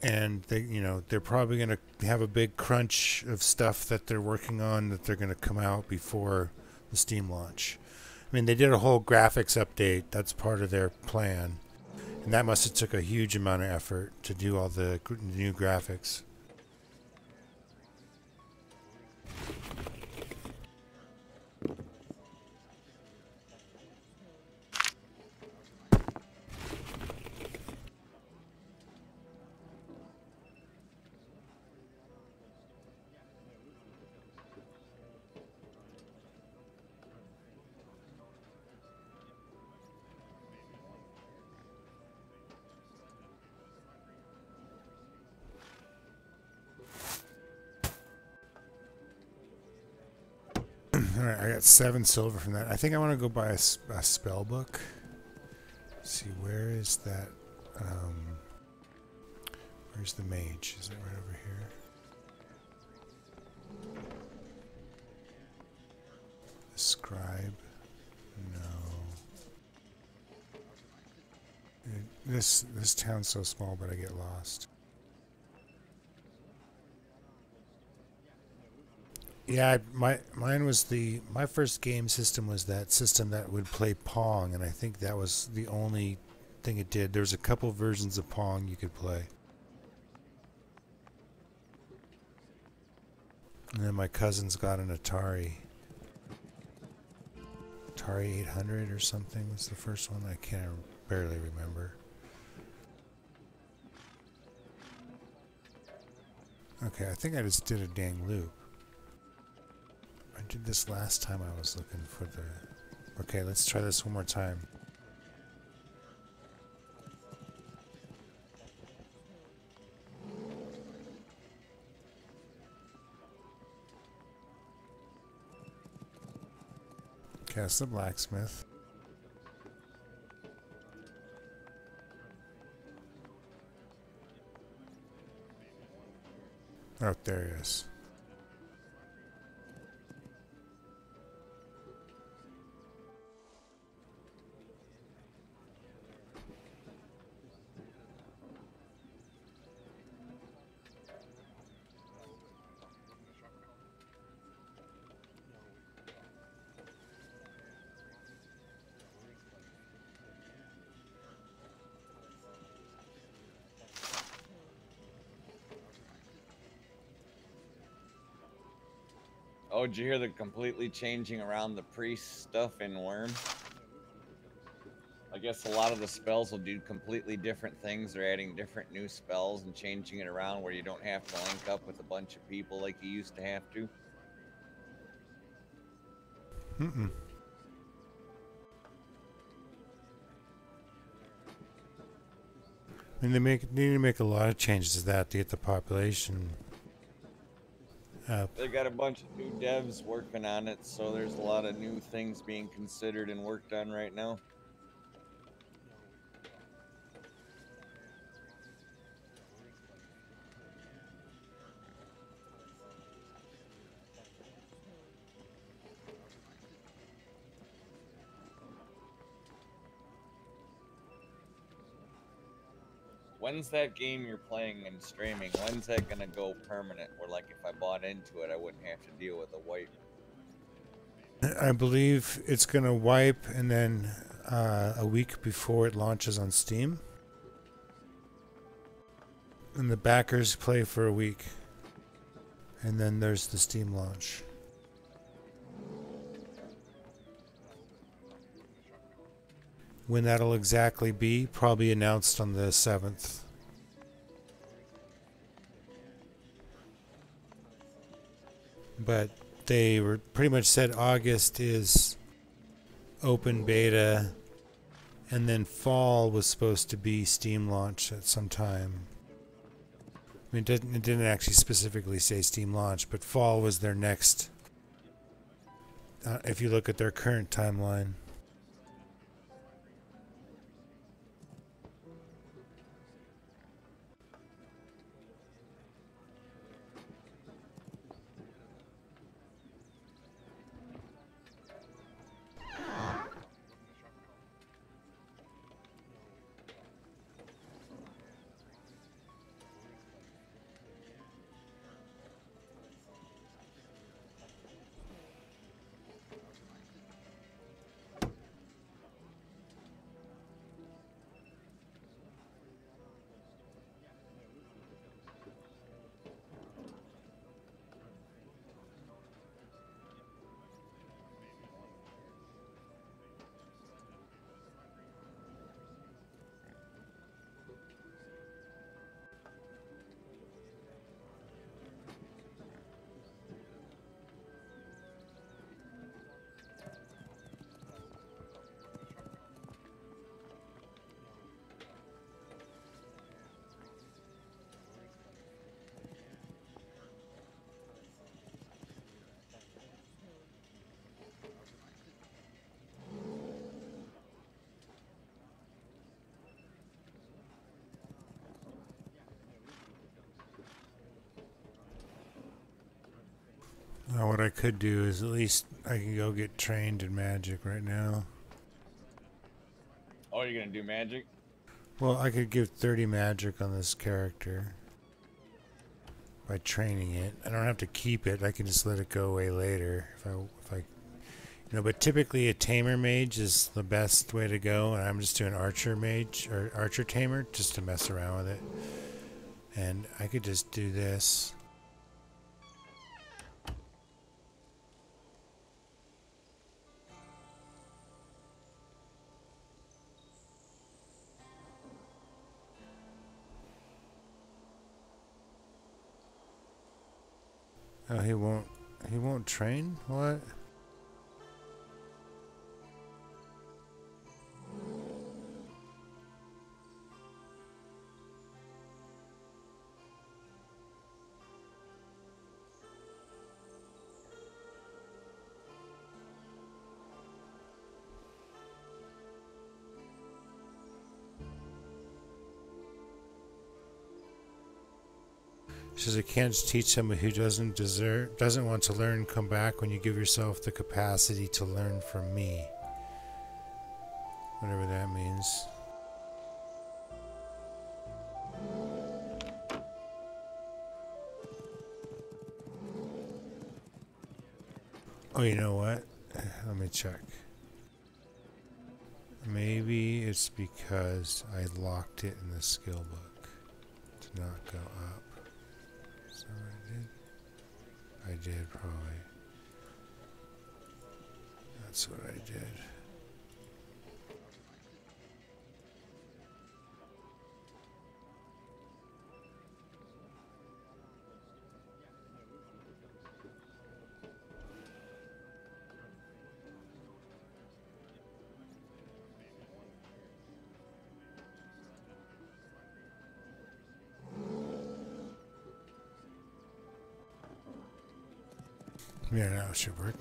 And they're probably going to have a big crunch of stuff that they're working on that they're going to come out before the Steam launch. I mean, they did a whole graphics update. That's part of their plan. And that must have took a huge amount of effort to do all the new graphics. Alright, I got 7 silver from that. I think I want to go buy a spell book. Let's see, where is that? Where's the mage? Is it right over here? The scribe? No. This town's so small, but I get lost. Yeah, mine was my first game system was that system that would play Pong, and I think that was the only thing it did. There was a couple versions of Pong you could play. And then my cousins got an Atari 800 or something was the first one. I can't barely remember. Okay, I think I just did a dang loop. I did this last time I was looking for the... Okay, let's try this one more time. Okay, that's the blacksmith. Oh, there he is. Oh, did you hear the completely changing around the priest stuff in Worm? I guess a lot of the spells will do completely different things. They're adding different new spells and changing it around where you don't have to link up with a bunch of people like you used to have to. Mm-mm. I mean, they need to make a lot of changes to that to get the population up. They got a bunch of new devs working on it, so there's a lot of new things being considered and worked on right now. When's that game you're playing and streaming? When's that gonna go permanent? Where like if I bought into it, I wouldn't have to deal with a wipe. I believe it's going to wipe, and then a week before it launches on Steam. And the backers play for a week. And then there's the Steam launch. When that'll exactly be, probably announced on the 7th. But they were pretty much said August is open beta, and then fall was supposed to be Steam launch at some time. I mean, it didn't actually specifically say Steam launch, but fall was their next, if you look at their current timeline. what I could do is at least I can go get trained in magic right now. Oh, you're gonna do magic? Well, I could give 30 magic on this character by training it. I don't have to keep it. I can just let it go away later if I but typically a tamer mage is the best way to go, and I'm just doing archer mage or archer tamer just to mess around with it. And I could just do this. Oh, he won't train? What? She says, I can't teach someone who doesn't want to learn. Come back when you give yourself the capacity to learn from me. Whatever that means. Oh, you know what? Let me check. Maybe it's because I locked it in the skill book to not go up. Is that what I did? I did, probably. That's what I did. Yeah, that should work.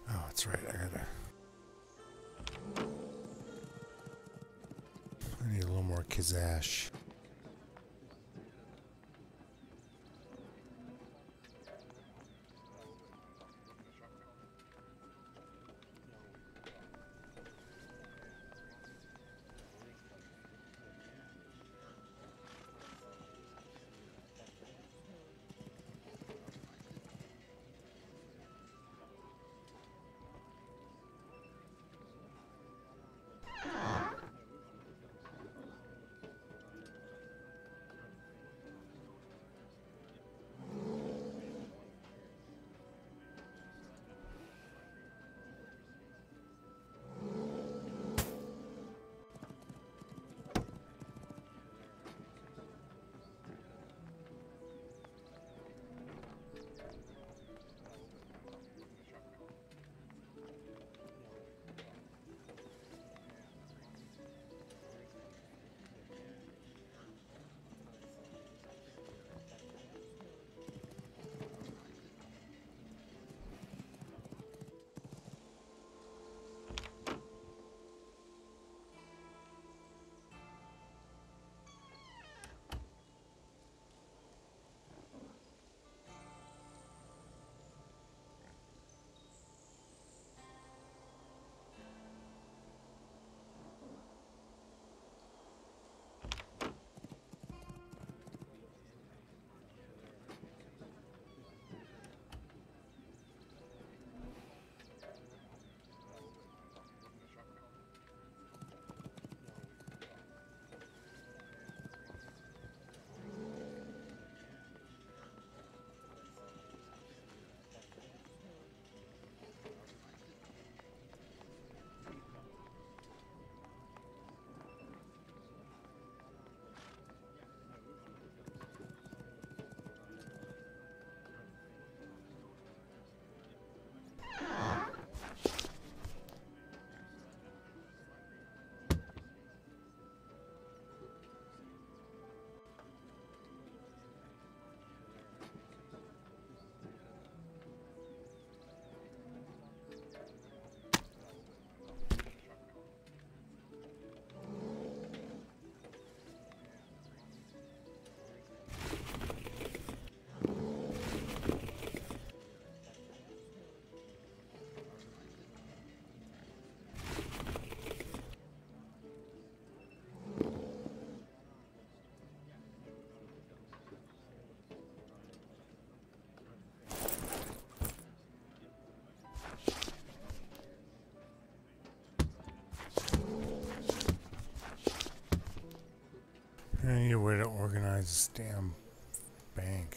Oh, that's right. I need a little more Kazash. is this damn bank?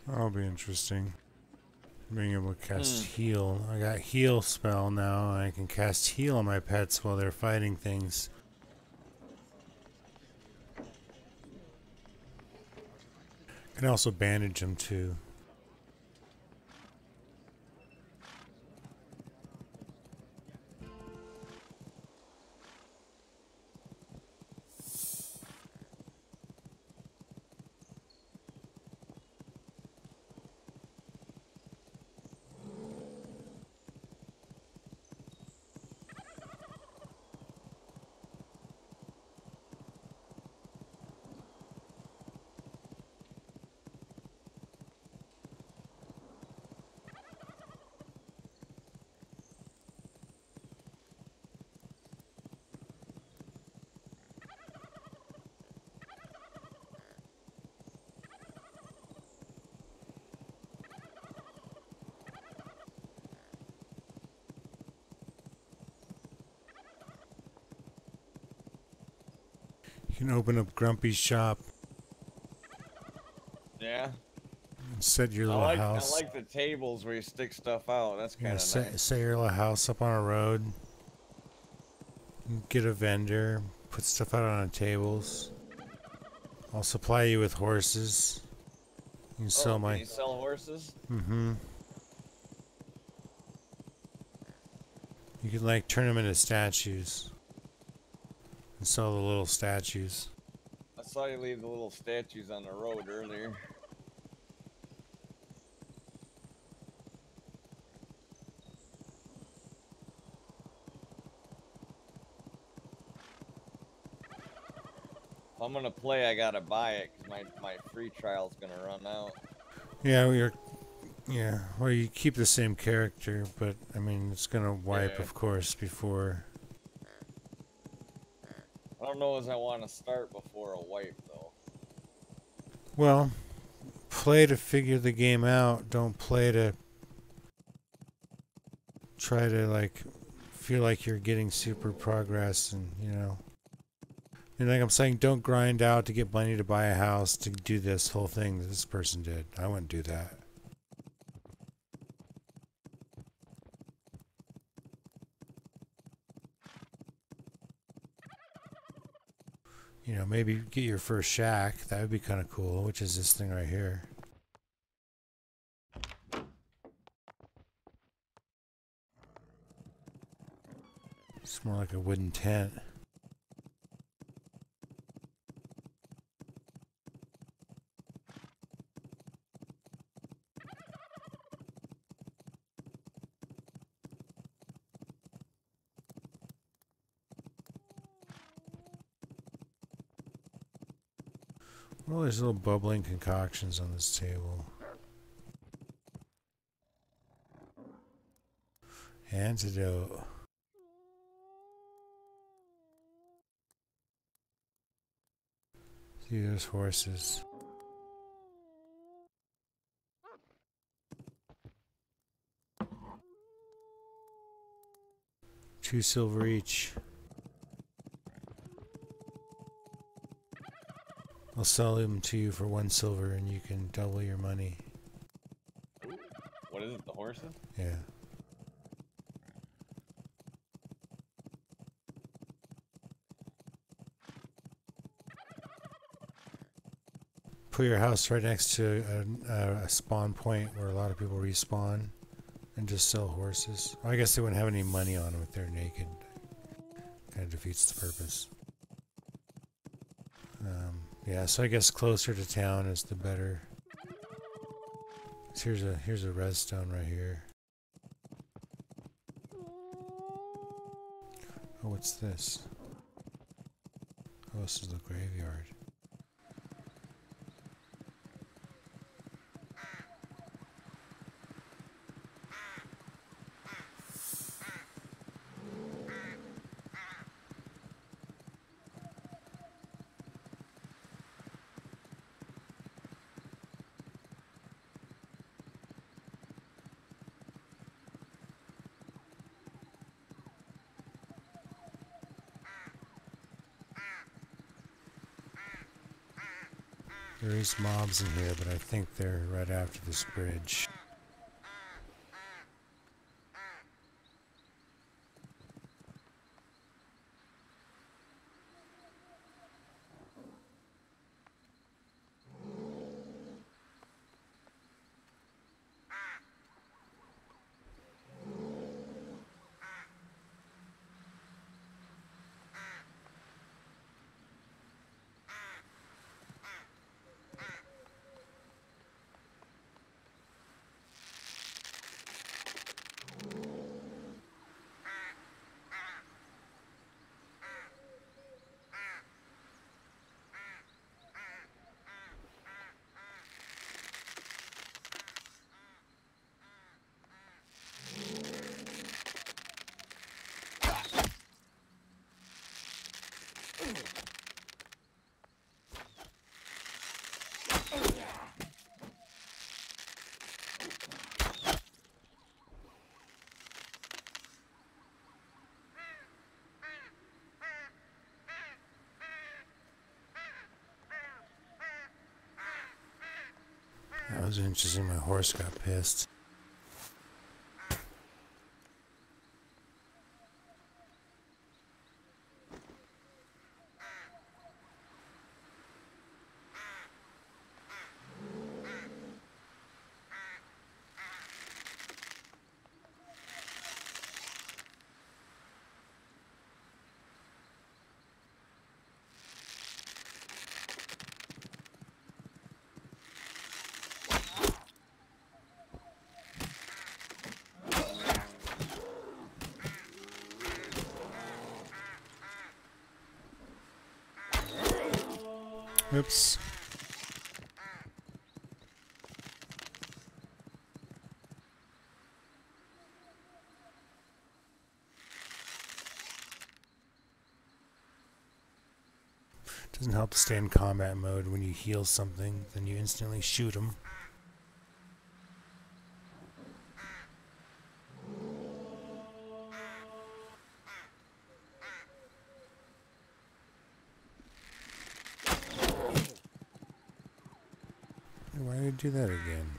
That'll be interesting. Being able to cast heal. I got heal spell now, and I can cast heal on my pets while they're fighting things. I can also bandage them too. You can open up Grumpy's shop. Yeah. And set your little house. I like the tables where you stick stuff out. That's kind of nice. Set your little house up on a road. Get a vendor. Put stuff out on tables. I'll supply you with horses. You can sell can you sell horses? Mm-hmm. You can like turn them into statues. And sell the little statues. I saw you leave the little statues on the road earlier. If I'm gonna play, I gotta buy it because my free trial's gonna run out. Yeah, well, you keep the same character, but I mean, it's gonna wipe, of course, before. I don't know as I want to start before a wipe though. Well, play to figure the game out. Don't play to try to like feel like you're getting super progress, and you know. And like I'm saying, don't grind out to get money to buy a house to do this whole thing that this person did. I wouldn't do that. You know, maybe get your first shack. That would be kind of cool, which is this thing right here. It's more like a wooden tent. Well, there's little bubbling concoctions on this table. Antidote. See, there's horses. $2 silver each. I'll sell them to you for 1 silver and you can double your money. What is it, the horses? Yeah. Put your house right next to a spawn point where a lot of people respawn and just sell horses. Well, I guess they wouldn't have any money on them if they're naked. Kind of defeats the purpose. Yeah, so I guess closer to town is the better. So here's a redstone right here. Oh, what's this? Oh, this is the graveyard. There is mobs in here, but I think they're right after this bridge. That was interesting. My horse got pissed. Oops. Doesn't help to stay in combat mode. When you heal something, then you instantly shoot them. Why did I do that again?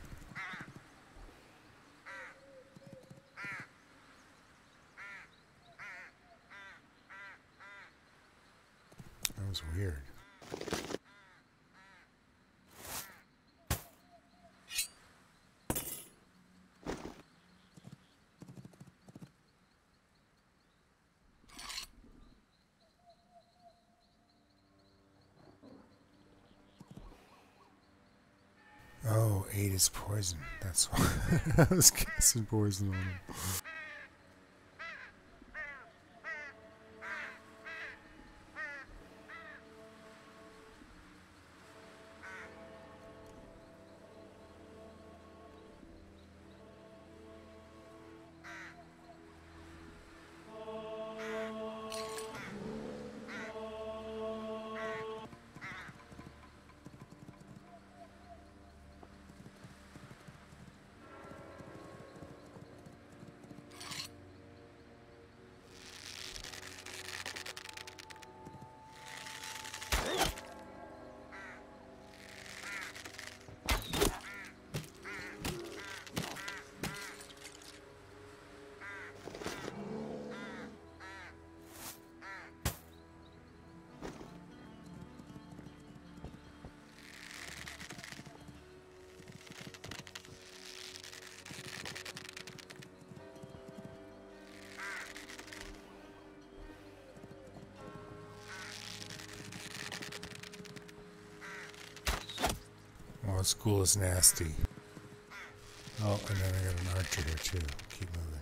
That was weird. ate his poison. That's why I was casting poison on him. Oh, school is nasty. Oh, and then I got an archer here too. Keep moving.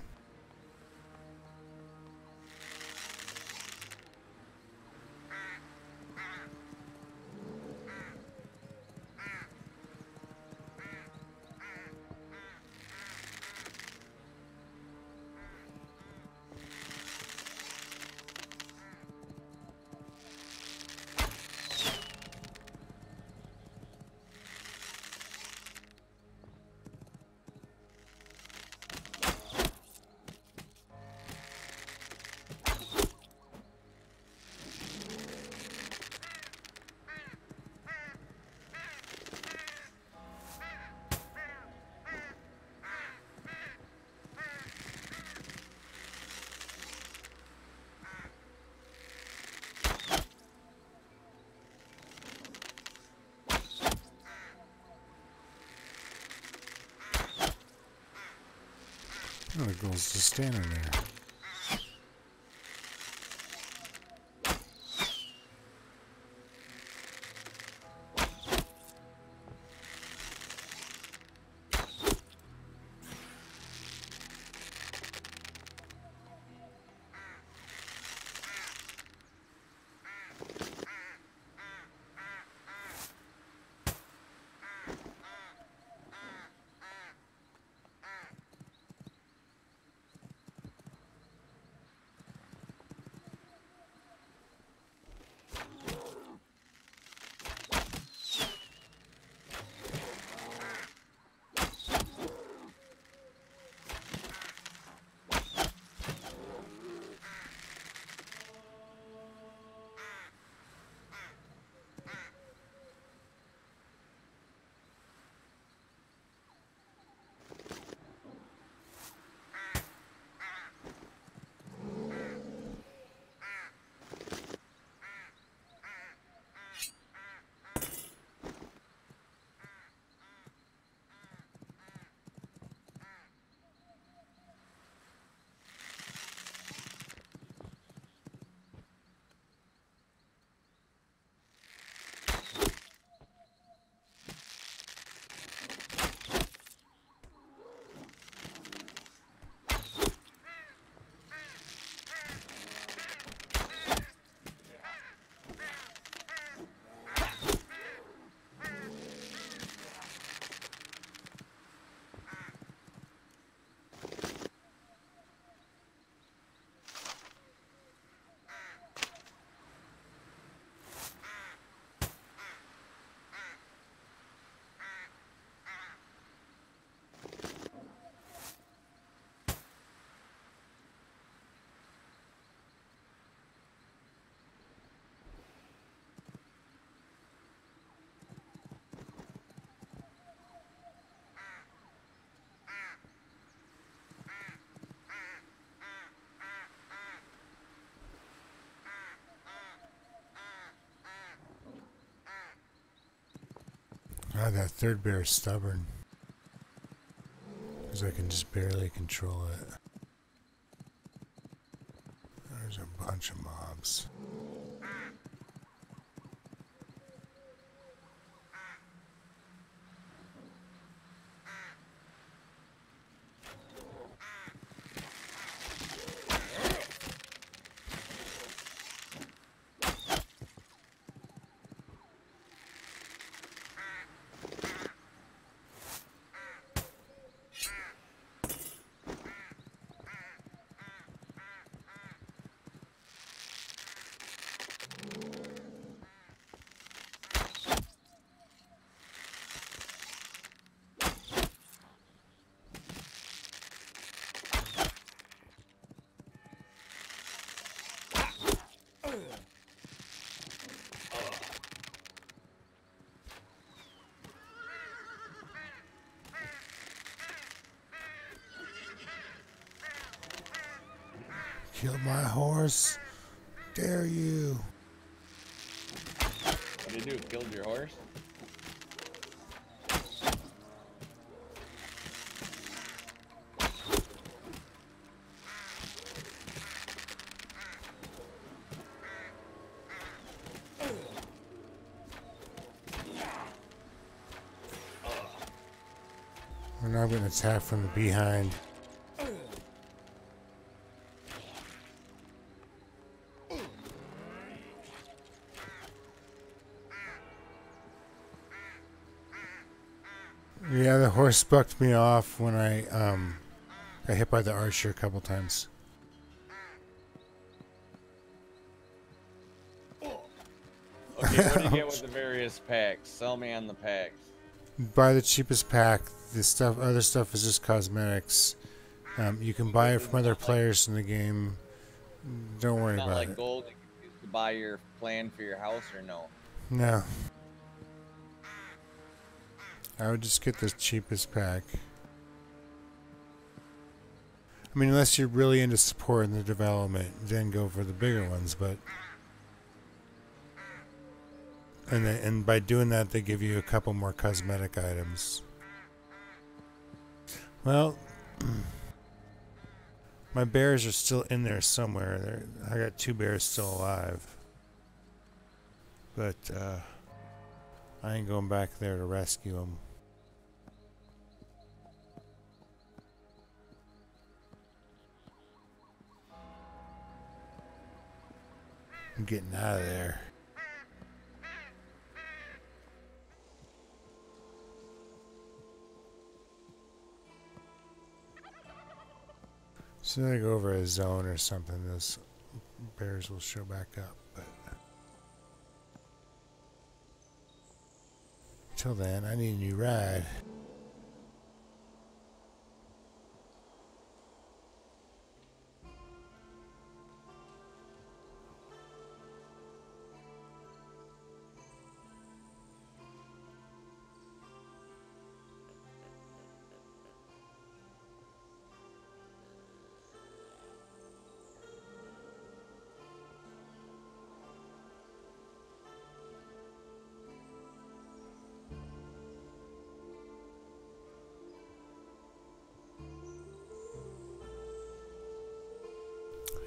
Oh, the girl's just standing there. Ah, that third bear is stubborn. Because I can just barely control it. There's a bunch of mobs. Kill my horse. Dare you. What did you do? Killed your horse? We're now getting attacked from the behind. Yeah, the horse bucked me off when I got hit by the archer a couple times. Okay, what do you get with the various packs? Sell me on the packs. Buy the cheapest pack. Other stuff is just cosmetics. You can buy it from other players in the game. Don't worry Not about like it. gold you can use to buy your plan for your house, or no? No. I would just get the cheapest pack. I mean, unless you're really into supporting the development, then go for the bigger ones. But and by doing that, they give you a couple more cosmetic items. Well, my bears are still in there somewhere. I got 2 bears still alive, but I ain't going back there to rescue them. I'm getting out of there. As soon as I go over a zone or something, those bears will show back up. But until then, I need a new ride.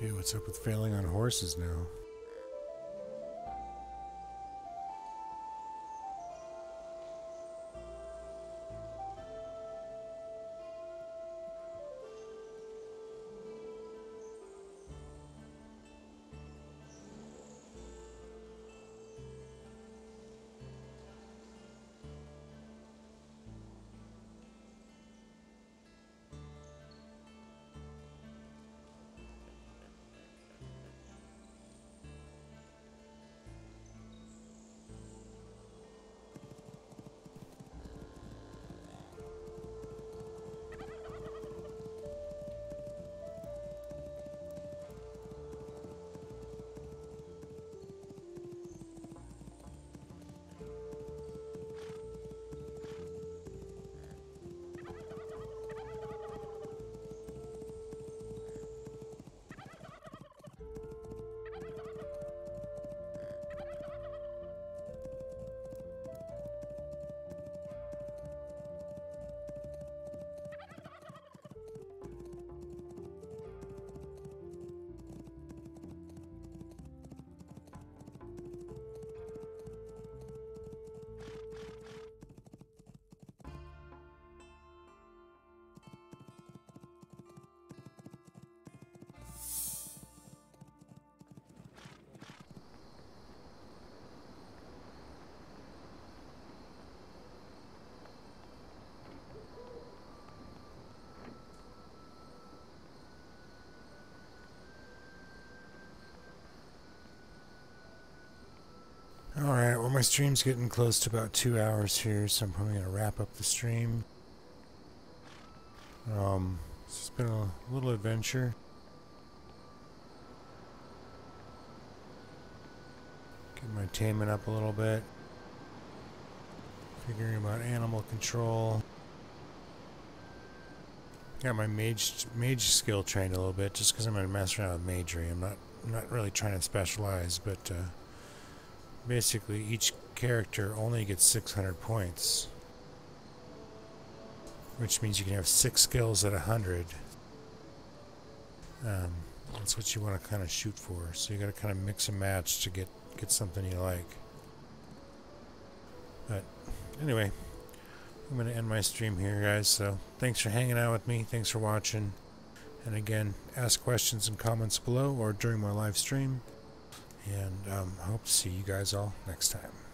Hey, what's up with failing on horses now? Alright, well my stream's getting close to about 2 hours here, so I'm probably going to wrap up the stream. It's been a little adventure. Get my taming up a little bit. Figuring about animal control. Got my mage skill trained a little bit, just because I'm gonna mess around with magery. I'm not really trying to specialize, but basically each character only gets 600 points, which means you can have 6 skills at 100. That's what you want to kind of shoot for. So you got to kind of mix and match to get something you like. But anyway, I'm going to end my stream here, guys. So thanks for hanging out with me. Thanks for watching. And again, ask questions and comments below or during my live stream. And I hope to see you guys all next time.